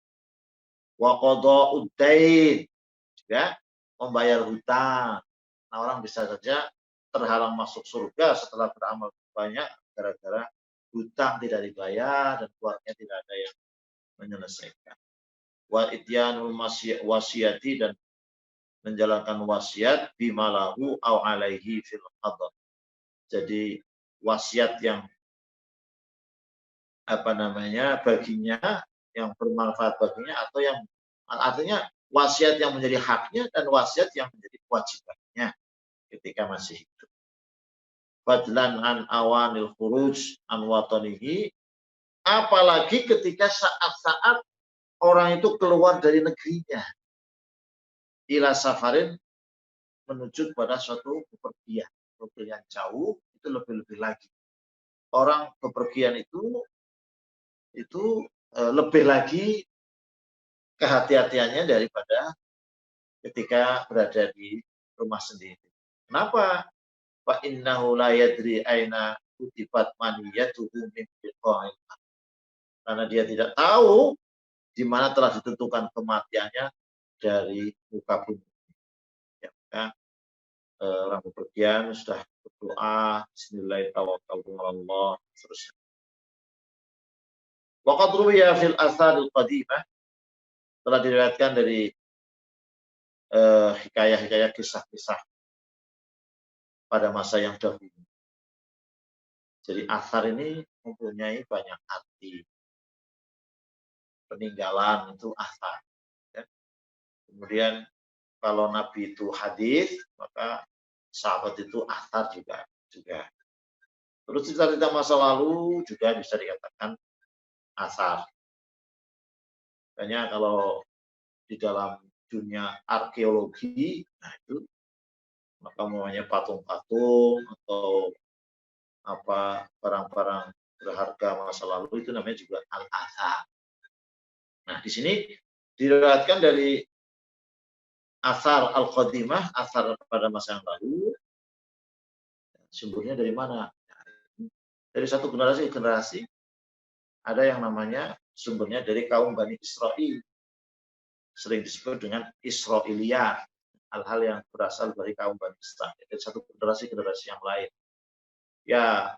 Wa qada'ud dain, juga membayar hutang. Nah, orang bisa saja terhalang masuk surga setelah beramal banyak gara-gara hutang tidak dibayar dan keluarganya tidak ada yang menyelesaikan. Wa ityanul wasiyati, dan menjalankan wasiat bimalahu au alaihi fil qadar. Jadi wasiat yang baginya, yang bermanfaat baginya, atau yang artinya wasiat yang menjadi haknya dan wasiat yang menjadi kewajibannya ketika masih hidup. Fadlan an awanil khuruj an watanihi, apalagi ketika saat-saat orang itu keluar dari negerinya, ila safarin, menuju pada suatu bepergian jauh, itu lebih-lebih lagi. Orang bepergian itu lebih lagi kehati-hatiannya daripada ketika berada di rumah sendiri. Kenapa? Fa innahu la yadri aina kutibat maniyatuhu min biqa'il. Karena dia tidak tahu di mana telah ditentukan kematiannya dari muka bumi. Ya, orang bepergian sudah berdoa, bismillahirrahmanirrahim, terus. Waqad ruwiya fil atharil qadimah, telah diriwayatkan dari hikayah-hikayah, kisah-kisah pada masa yang dahulu. Jadi athar ini mempunyai banyak arti. Peninggalan itu athar. Ya. Kemudian kalau Nabi itu hadis, maka sahabat itu athar juga. Terus cerita-cerita masa lalu juga bisa dikatakan asar. Makanya kalau di dalam dunia arkeologi, nah itu maka namanya patung-patung atau apa barang-barang berharga masa lalu itu namanya juga al-athar. Nah, di sini diriwayatkan dari asar al-qadimah, asar pada masa yang lalu. Sumbernya dari mana? Dari satu generasi ke generasi ada yang namanya sumbernya dari kaum Bani Israel. Sering disebut dengan Israiliyat. Hal-hal yang berasal dari kaum Bani Israel. Dari satu generasi ke generasi yang lain. Ya,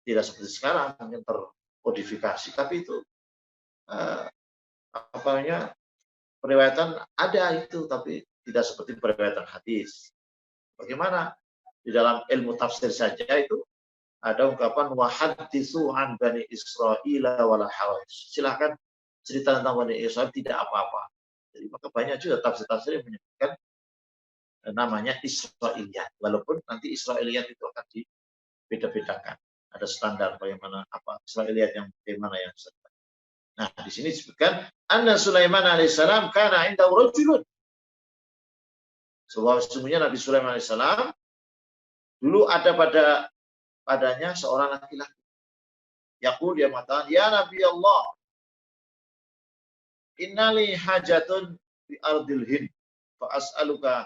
tidak seperti sekarang, mungkin terkodifikasi. Tapi itu, periwayatan ada itu, tapi tidak seperti periwayatan hadis. Bagaimana? Di dalam ilmu tafsir saja itu ada ungkapan wahaditsu an Bani Israil wala haraj. Silakan cerita tentang Bani Israel tidak apa-apa. Jadi maka banyak juga tafsir-tafsir yang menyebutkan namanya Israiliyat. Walaupun nanti Israiliyat itu akan dibeda-bedakan. Ada standar bagaimana apa Israiliyat yang bagaimana yang standar. Nah, di sini disebutkan anna Sulaiman alaihissalam kana indahu rajulun. Sesungguhnya Nabi Sulaiman alaihissalam dulu ada padanya seorang laki-laki. Yaqul, dia mengatakan, ya Nabi Allah, innali hajatun fi ardil hind fa as'aluka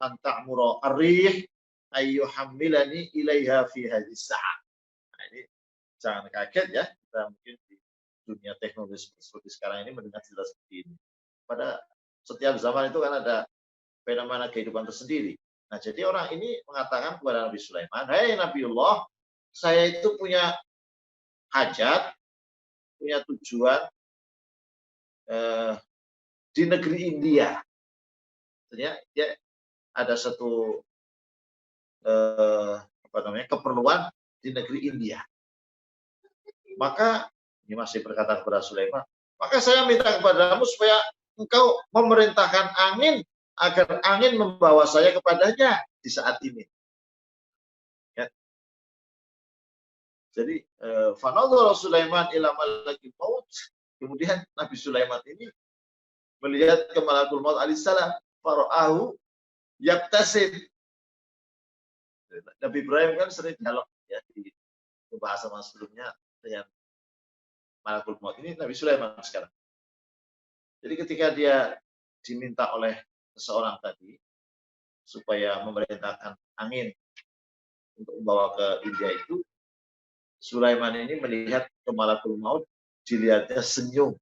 an ta'mura ar-rih ayyuhammilani ilaiha fi hadhihi sa'ah. Nah, ini jangan kaget ya, kita mungkin di dunia teknologi seperti sekarang ini mendengar cerita seperti ini. Pada setiap zaman itu kan ada fenomena kehidupan tersendiri. Nah, jadi orang ini mengatakan kepada Nabi Sulaiman, "Hai Nabiullah, saya itu punya hajat, punya tujuan di negeri India." Artinya dia ada satu keperluan di negeri India. Maka ini masih berkata kepada Sulaiman, maka saya minta kepadamu supaya engkau memerintahkan angin agar angin membawa saya kepadanya di saat ini. Ya. Jadi fanadhara Sulaiman ila malakil maut. Kemudian Nabi Sulaiman ini melihat ke malakul maut alaihissalam, faraahu yabtasim. Nabi Ibrahim kan sering dialog ya di pembahasan sebelumnya dengan malakul maut. Ini Nabi Sulaiman sekarang. Jadi ketika dia diminta oleh seseorang tadi supaya memerintahkan angin untuk membawa ke India itu, Sulaiman ini melihat ke malakul maut, dilihatnya senyum.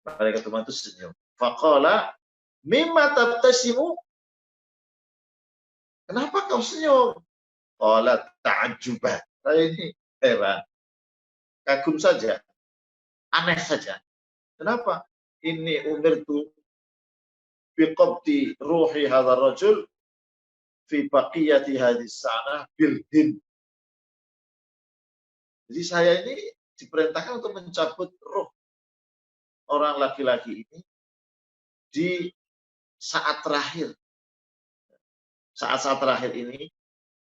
Malaikat maut itu senyum. Faqala mimma tabtasimu? Kenapa kau senyum? Qala ta'ajjuban. Saya ini heran. Kagum saja. Aneh saja. Kenapa? Ini umirtu biqabdi ruhi hadzal rajul fi baqiyati hadis sanah bil hin. Jadi saya ini diperintahkan untuk mencabut roh orang laki-laki ini di saat terakhir. Saat-saat terakhir ini,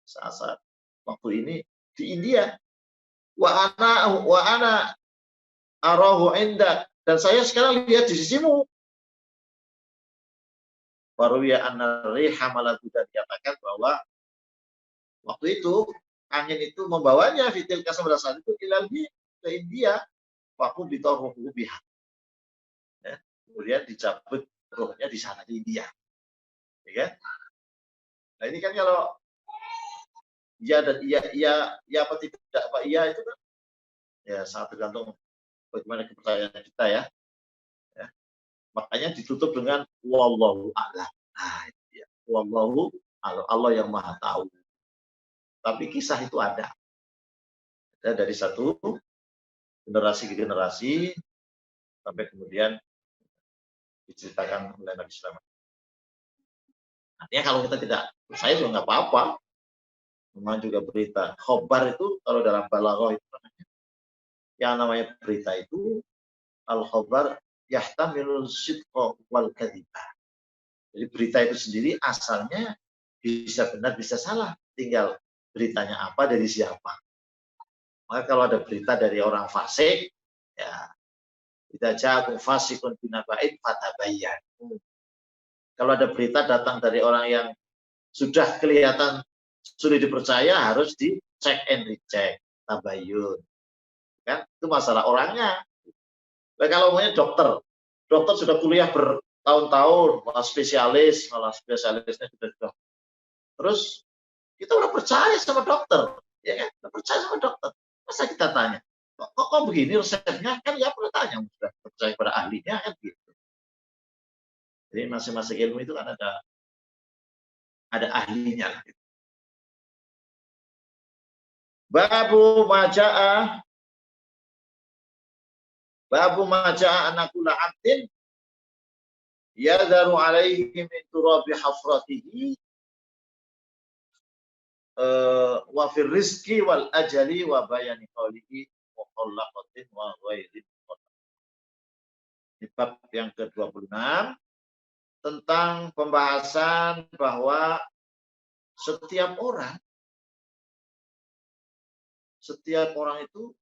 saat-saat waktu ini di India. Wa ana arahu inda, dan saya sekarang lihat di sisimu. Baru ya an-riha malatu, dan dikatakan bahwa waktu itu angin itu membawanya fitil kasam pada saat itu ilalhi ke India, waktu ditaruhu biha. Ya, kemudian dicabut rohnya di sana di India. Ya kan? Nah, ini kan kalau iya dan iya apa tidak apa iya itu kan ya sangat tergantung bagaimana kepercayaan kita ya. Ya. Makanya ditutup dengan wallahu a'lam. Nah, ya. Wallahu a'lam, Allah yang Maha tahu. Tapi kisah itu ada. Ada dari satu generasi ke generasi sampai kemudian diceritakan oleh Nabi Sulaiman. Artinya kalau kita tidak percaya juga nggak apa-apa. Memang juga berita. Khobar itu kalau dalam balaghah itu yang namanya berita itu al-khobar yahtamilul sidqa wal kadhibah. Jadi berita itu sendiri asalnya bisa benar bisa salah, tinggal beritanya apa dari siapa. Maka kalau ada berita dari orang fasik, ya idza ja'akum fasiqun binaba'in fatabayyan. Kalau ada berita datang dari orang yang sudah kelihatan sulit dipercaya, harus dicek and recheck, tabayun. Kan itu masalah orangnya. Nah, kalau maunya dokter sudah kuliah bertahun-tahun, malah spesialisnya sudah. Terus kita udah percaya sama dokter, ya kan? Udah percaya sama dokter. Masa kita tanya, kok begini resepnya? Kan ya perlu tanya, sudah percaya pada ahlinya kan gitu. Jadi masing-masing ilmu itu kan ada ahlinya. Babu maja'ah anakula abdin yadharu alaihi min turabi hafratihi wa fir rizqi wal ajali wa bayani qawlihi mukhallaqatin wa ghairi. Di bab yang ke-26 tentang pembahasan bahwa setiap orang itu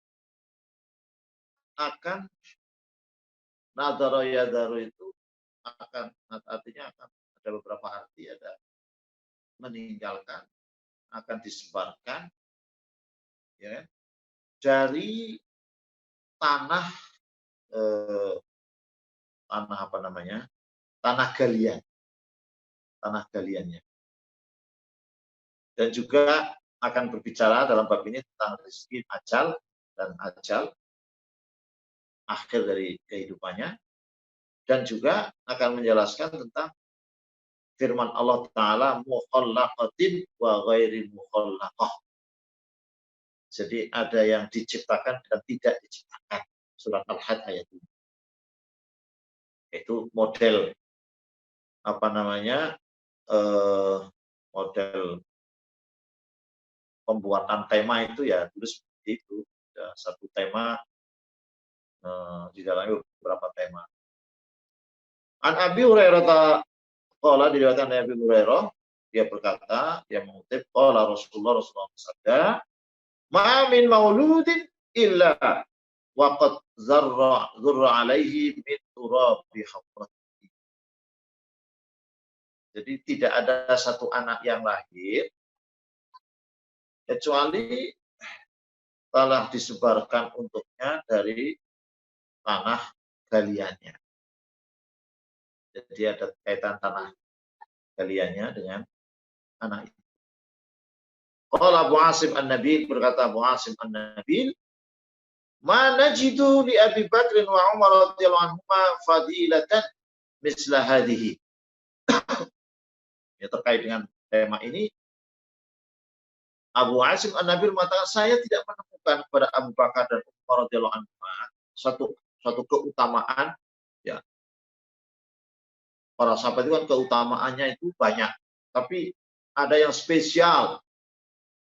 akan nadhara yadharu itu akan, artinya akan ada beberapa arti, ada meninggalkan, akan disebarkan, ya, dari tanah apa namanya, tanah galiannya. Dan juga akan berbicara dalam bab ini tentang rezeki, ajal akhir dari kehidupannya, dan juga akan menjelaskan tentang firman Allah Ta'ala mukhallaqatin wa ghairi mukhallaqah. Jadi ada yang diciptakan dan tidak diciptakan. Surat Al-Had ayat ini. Itu model apa namanya, model pembuatan tema itu ya dulu seperti itu. Ya, satu tema di dalamnya beberapa tema. An Abi Hurairah qala, diriwayatkan dari Abi Hurairah, dia berkata, dia mengutip, qala Rasulullah bersabda, ma min mauludin illa waqad zarra alaihi min turabi hafratihi. Jadi tidak ada satu anak yang lahir kecuali telah disebarkan untuknya dari tanah galiannya. Jadi ada kaitan tanah galiannya dengan anak itu. Qala Abu Asim An-Nabil, berkata Abu Asim An-Nabil, ma najidu li Abi Bakr wa Umar radhiyallahu anhuma fadilatan misla hadhihi. Ya, terkait dengan tema ini, Abu Asim An-Nabil mengatakan, saya tidak menemukan kepada Abu Bakar dan Umar radhiyallahu anhuma satu keutamaan, ya. Para sahabat itu kan keutamaannya itu banyak, tapi ada yang spesial,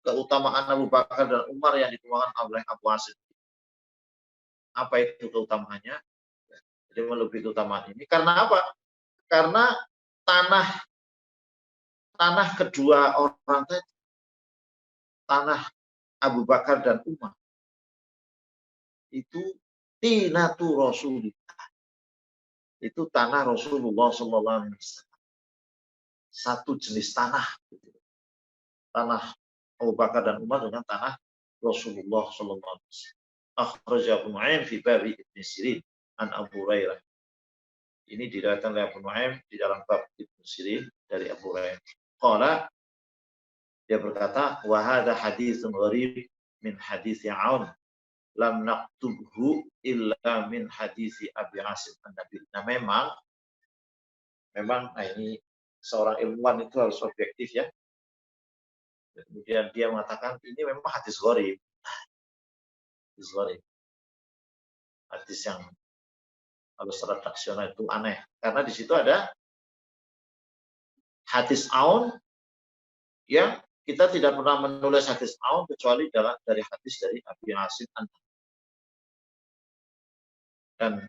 keutamaan Abu Bakar dan Umar yang dikemukakan oleh Abu Asim. Apa itu keutamaannya? Jadi melebihi keutamaan ini karena apa? Karena tanah kedua orang tadi, tanah Abu Bakar dan Umar, itu tinatu Rasulullah. Itu tanah Rasulullah SAW. Satu jenis tanah. Tanah Abu Bakar dan Umar dengan tanah Rasulullah SAW. Akhrajahu Ibnu Nu'aim fi bab Ibnu Sirin an Abu Hurairah. Ini diriwayatkan oleh Abu Nu'aim di dalam bab Ibnu Sirin dari Abu Hurairah. Qala, dia berkata, wa hadza haditsun gharib min hadits Aun lam naktubhu illa min hadisi Abi Asim An-Nabil. Nah, memang ini seorang ilmuwan itu harus objektif, ya. Kemudian dia mengatakan ini memang hadis gharib. Hadis yang harus redaksional itu aneh, karena di situ ada hadis Aun yang kita tidak pernah menulis hadis Aun kecuali dari hadis dari Abi Asim An-Nabil. Dan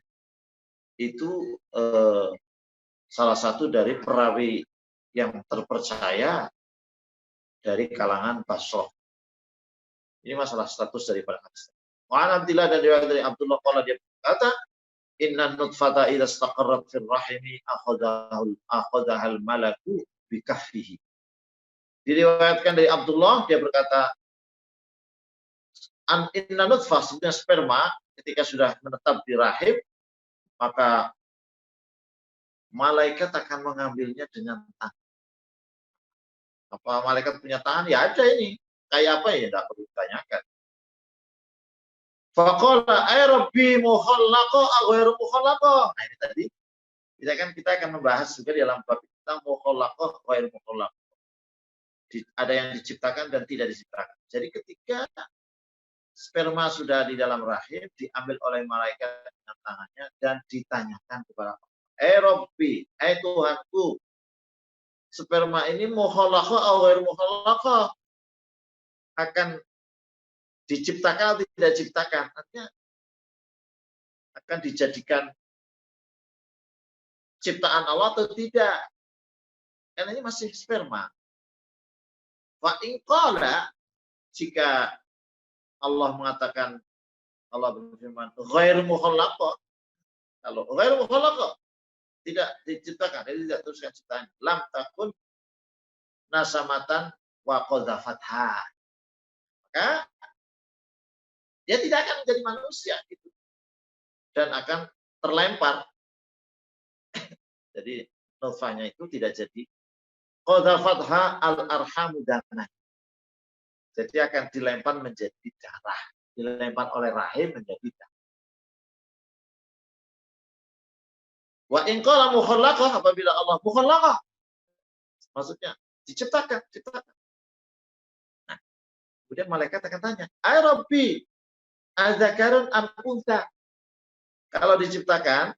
itu salah satu dari perawi yang terpercaya dari kalangan Basrah. Ini masalah status daripada hadis. Wa Abdillah dan dari Abdullah qala dia berkata, inna nutfata idza istaqarrat fil rahimi akhadahal malaku bi kaffihi. Diriwayatkan dari Abdullah, dia berkata, inna nutfah, sebenarnya sperma ketika sudah menetap di rahim, maka malaikat akan mengambilnya dengan tangan. Apa malaikat punya tangan? Ya ada ini. Kayak apa ya? Tidak perlu ditanyakan. Faqala ay rabbi mukhallaqa aw ghairu mukhallaqa. Nah ini tadi kita akan membahas juga di dalam bab tentang mukhallaqa ghairu mukhallaqa. Ada yang diciptakan dan tidak diciptakan. Jadi ketika sperma sudah di dalam rahim, diambil oleh malaikat dengan tangannya dan ditanyakan kepada Allah. Rabbi, Tuhanku, sperma ini mukhallaqa aw ghairu mukhallaqa, akan diciptakan atau tidak diciptakan, artinya akan dijadikan ciptaan Allah atau tidak, karena ini masih sperma. Fa in qala, jika Allah mengatakan, Allah berfirman ghairu mukhallaqa, kalau ghairu mukhallaqa tidak diciptakan, jadi tidak teruskan ciptaan, lam takun nasamatan wa qadzafatha, maka dia tidak akan menjadi manusia gitu, dan akan terlempar. Jadi nutfahnya itu tidak jadi qadzafatha al-arhamu dana. Jadi akan dilempar menjadi darah, dilempar oleh rahim menjadi darah. Wa in qala mukhallaqah, apabila Allah mukhallaqah, maksudnya diciptakan. Nah, kemudian malaikat akan tanya, ay rabbi azakarun am unsa. Kalau diciptakan,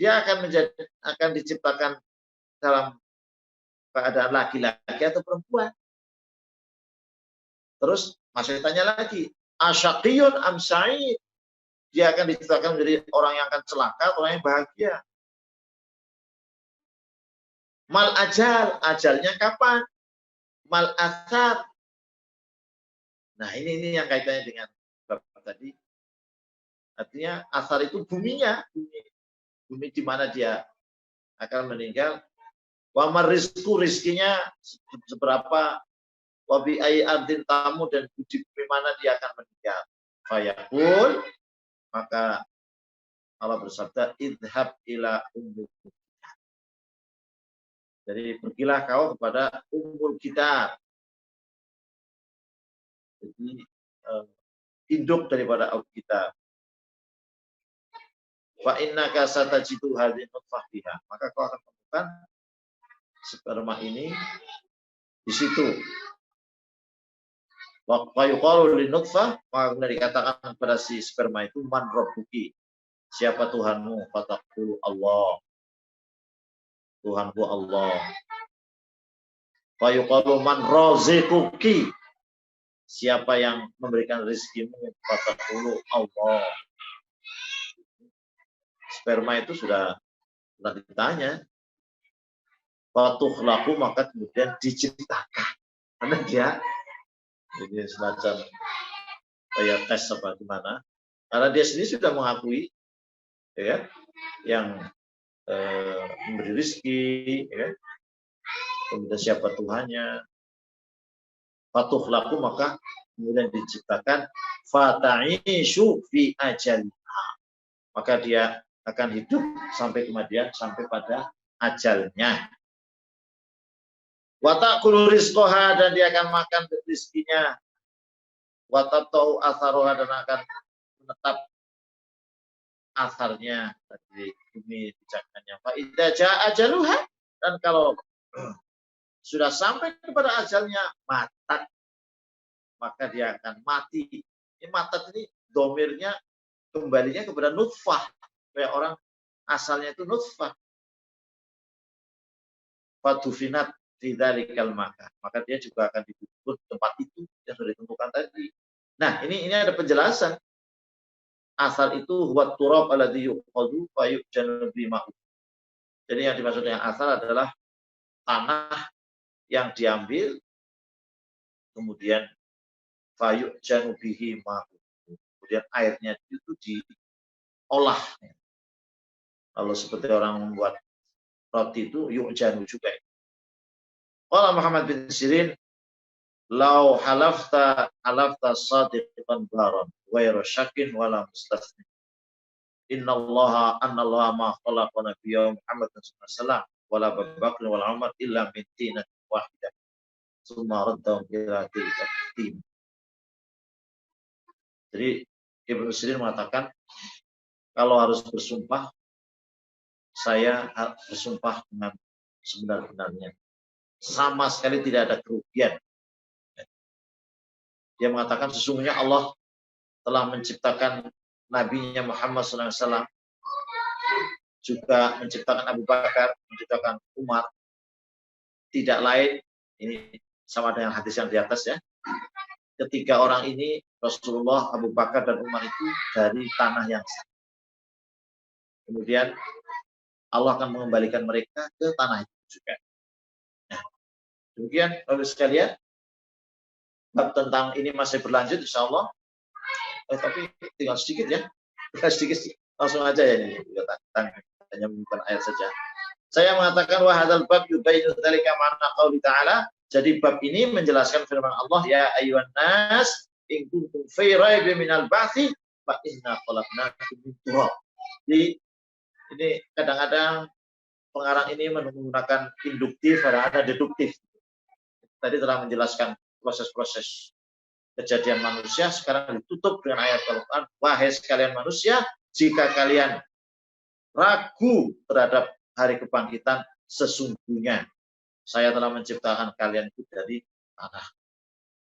dia akan diciptakan dalam keadaan laki-laki atau perempuan. Terus masih tanya lagi, asyaqiyun am sa'id. Dia akan diciptakan menjadi orang yang akan celaka, orang yang bahagia. Mal ajal, ajalnya kapan? Mal athar. Nah ini yang kaitannya dengan bapak tadi. Artinya asar itu buminya, bumi di mana dia akan meninggal. Wa marizku, rizkinya seberapa, wa bi ai ardin tamu, dan di bumi mana dia akan meninggal. Fayaqul, maka Allah bersabda, idhab ila ummul kitab. Jadi pergilah kau kepada ummul kitab. Jadi induk daripada Alkitab. Wa innaka satajidu hadhihi nutfah biha, maka kau akan temukan sperma ini di situ. Wa yuqalu lin nutfah, maka dikatakan kepada si sperma itu, man rabbuki, siapa Tuhanmu? Fataqulu Allah, Tuhanku Allah. Wa yuqalu man razikuki, siapa yang memberikan rezekimu? Fataqulu Allah. Sperma itu sudah ditanya. Fatukhlaqu, maka kemudian diciptakan. Karena dia ini semacam kayak tes apa gimana. Karena dia sendiri sudah mengakui, ya, yang memberi rezeki, ya, kemudian siapa Tuhannya. Fatukhlaqu, maka kemudian diciptakan. Fata'ishu fi ajaliha, maka dia akan hidup sampai kemudian sampai pada ajalnya. Wa ta'kulu rizqaha, dan dia akan makan rezekinya. Wa tatau atharuha, dan akan menetap asarnya dari bumi bijaknya. Fa idza jaa ajaluha, dan kalau sudah sampai kepada ajalnya, matat, maka dia akan mati. Ini matat ini domirnya kembalinya kepada nutfah. Kayak orang asalnya itu nutfah. Fatufinat tidzalikal maka dia juga akan dikubur tempat itu yang sudah ditentukan tadi. Nah, ini ada penjelasan. Asal itu huwa turab alladhi yuqadu fa yujanu bima'u. Jadi yang dimaksud dengan athar adalah tanah yang diambil kemudian fayuk janubihi ma'u. Kemudian airnya itu diolah. Kalau seperti orang membuat roti itu yu'janu juga. Qala Muhammad bin Sirin, "Lau halafta sadiqan baron, ghairu syakin wala mustasni. Annallaha ma khalaqa nabiyya Muhammad sallallahu alaihi wasallam wala Abu Bakr wala Umar illa min tinatin wahidah. Summa raddahum ila tilka tin." Jadi Ibnu Sirin mengatakan, kalau harus bersumpah, saya bersumpah dengan sebenar-benarnya. Sama sekali tidak ada kerugian. Dia mengatakan sesungguhnya Allah telah menciptakan Nabi-Nya Muhammad SAW, juga menciptakan Abu Bakar, menciptakan Umar. Tidak lain, ini sama dengan hadis yang di atas ya. Ketiga orang ini, Rasulullah, Abu Bakar, dan Umar itu dari tanah yang sama. Kemudian Allah akan mengembalikan mereka ke tanah itu juga. Nah, demikian Bapak sekalian, bab tentang ini masih berlanjut insya Allah. Tapi tinggal sedikit ya, sedikit langsung aja ya ini. Hanya bukan ayat saja. Saya mengatakan wa hadzal bab yubayinu dzalika ma'na qauli ta'ala. Jadi bab ini menjelaskan firman Allah, ya ayyuhan nas in kuntum fi raibin minal ba'tsi fa inna khalaqnakum min turab. Jadi ini kadang-kadang pengarang ini menggunakan induktif, ada deduktif. Tadi telah menjelaskan proses-proses kejadian manusia, sekarang ditutup dengan ayat Al-Quran, wahai sekalian manusia, jika kalian ragu terhadap hari kebangkitan, sesungguhnya saya telah menciptakan kalian itu dari tanah.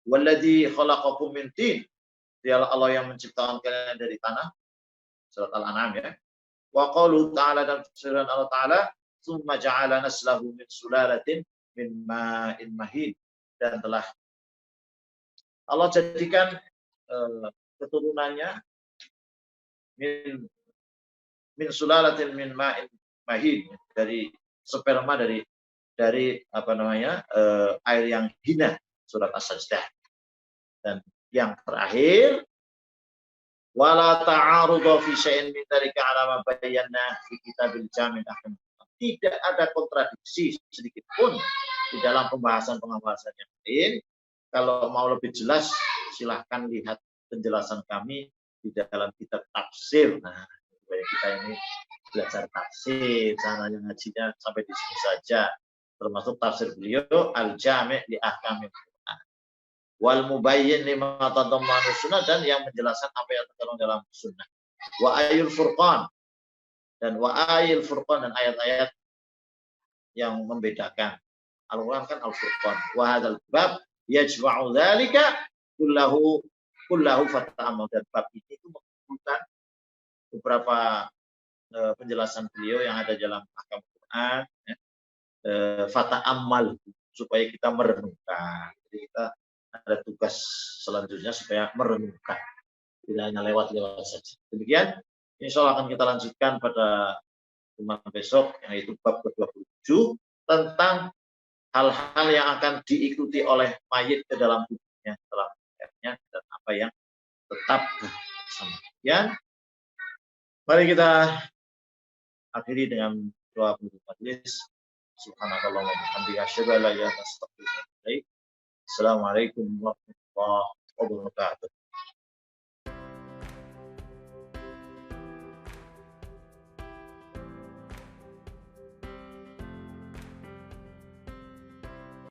Walladzi khalaqakum min tin, dialah Allah yang menciptakan kalian dari tanah. Surat Al-An'am ya. Wa qaulu ta'ala, dan firman Allah Ta'ala, tsumma ja'ala naslahu min sulalatin min ma'in mahin, dan telah Allah jadikan keturunannya min sulalatin min ma'in mahin, dari sperma, dari apa namanya, air yang hina, surat As-Sajdah. Dan yang terakhir, wala ta'arudha fi syai'in min dzalika 'ala ma bayyana fi kitabil Jami' al-Ahkam. Tidak ada kontradiksi sedikit pun di dalam pembahasan yang lain. Kalau mau lebih jelas, silahkan lihat penjelasan kami di dalam kitab tafsir. Nah, supaya kita ini belajar tafsir, caranya ngajinya sampai di sini saja. Termasuk tafsir beliau Al-Jami' li Ahkamil Quran. Wal mubayyin lima tadammanu sunnah, dan yang menjelaskan apa yang terkandung dalam sunnah. Wa ayul furqan, dan ayat-ayat yang membedakan. Al-Quran kan Al-Furqan. Wa hadzal bab yajma'u dzalika kullahu fata'ammal. Dan bab ini itu mengumpulkan beberapa penjelasan beliau yang ada dalam Ahkam Quran, ya. Fata'ammal, supaya kita merenungkan. Jadi kita ada tugas selanjutnya supaya merenungkan, tidak hanya lewat saja. Demikian, insya Allah akan kita lanjutkan pada teman besok, yaitu bab ke-27 tentang hal-hal yang akan diikuti oleh mayit ke dalam tubuhnya setelah meninggalnya, dan apa yang tetap bersama. Ya, mari kita akhiri dengan doa penutup majelis. Subhanakallahumma wa bihamdika asyhadu an la ilaha illa anta astaghfiruka wa atubu ilaik. Assalamualaikum warahmatullahi wabarakatuh.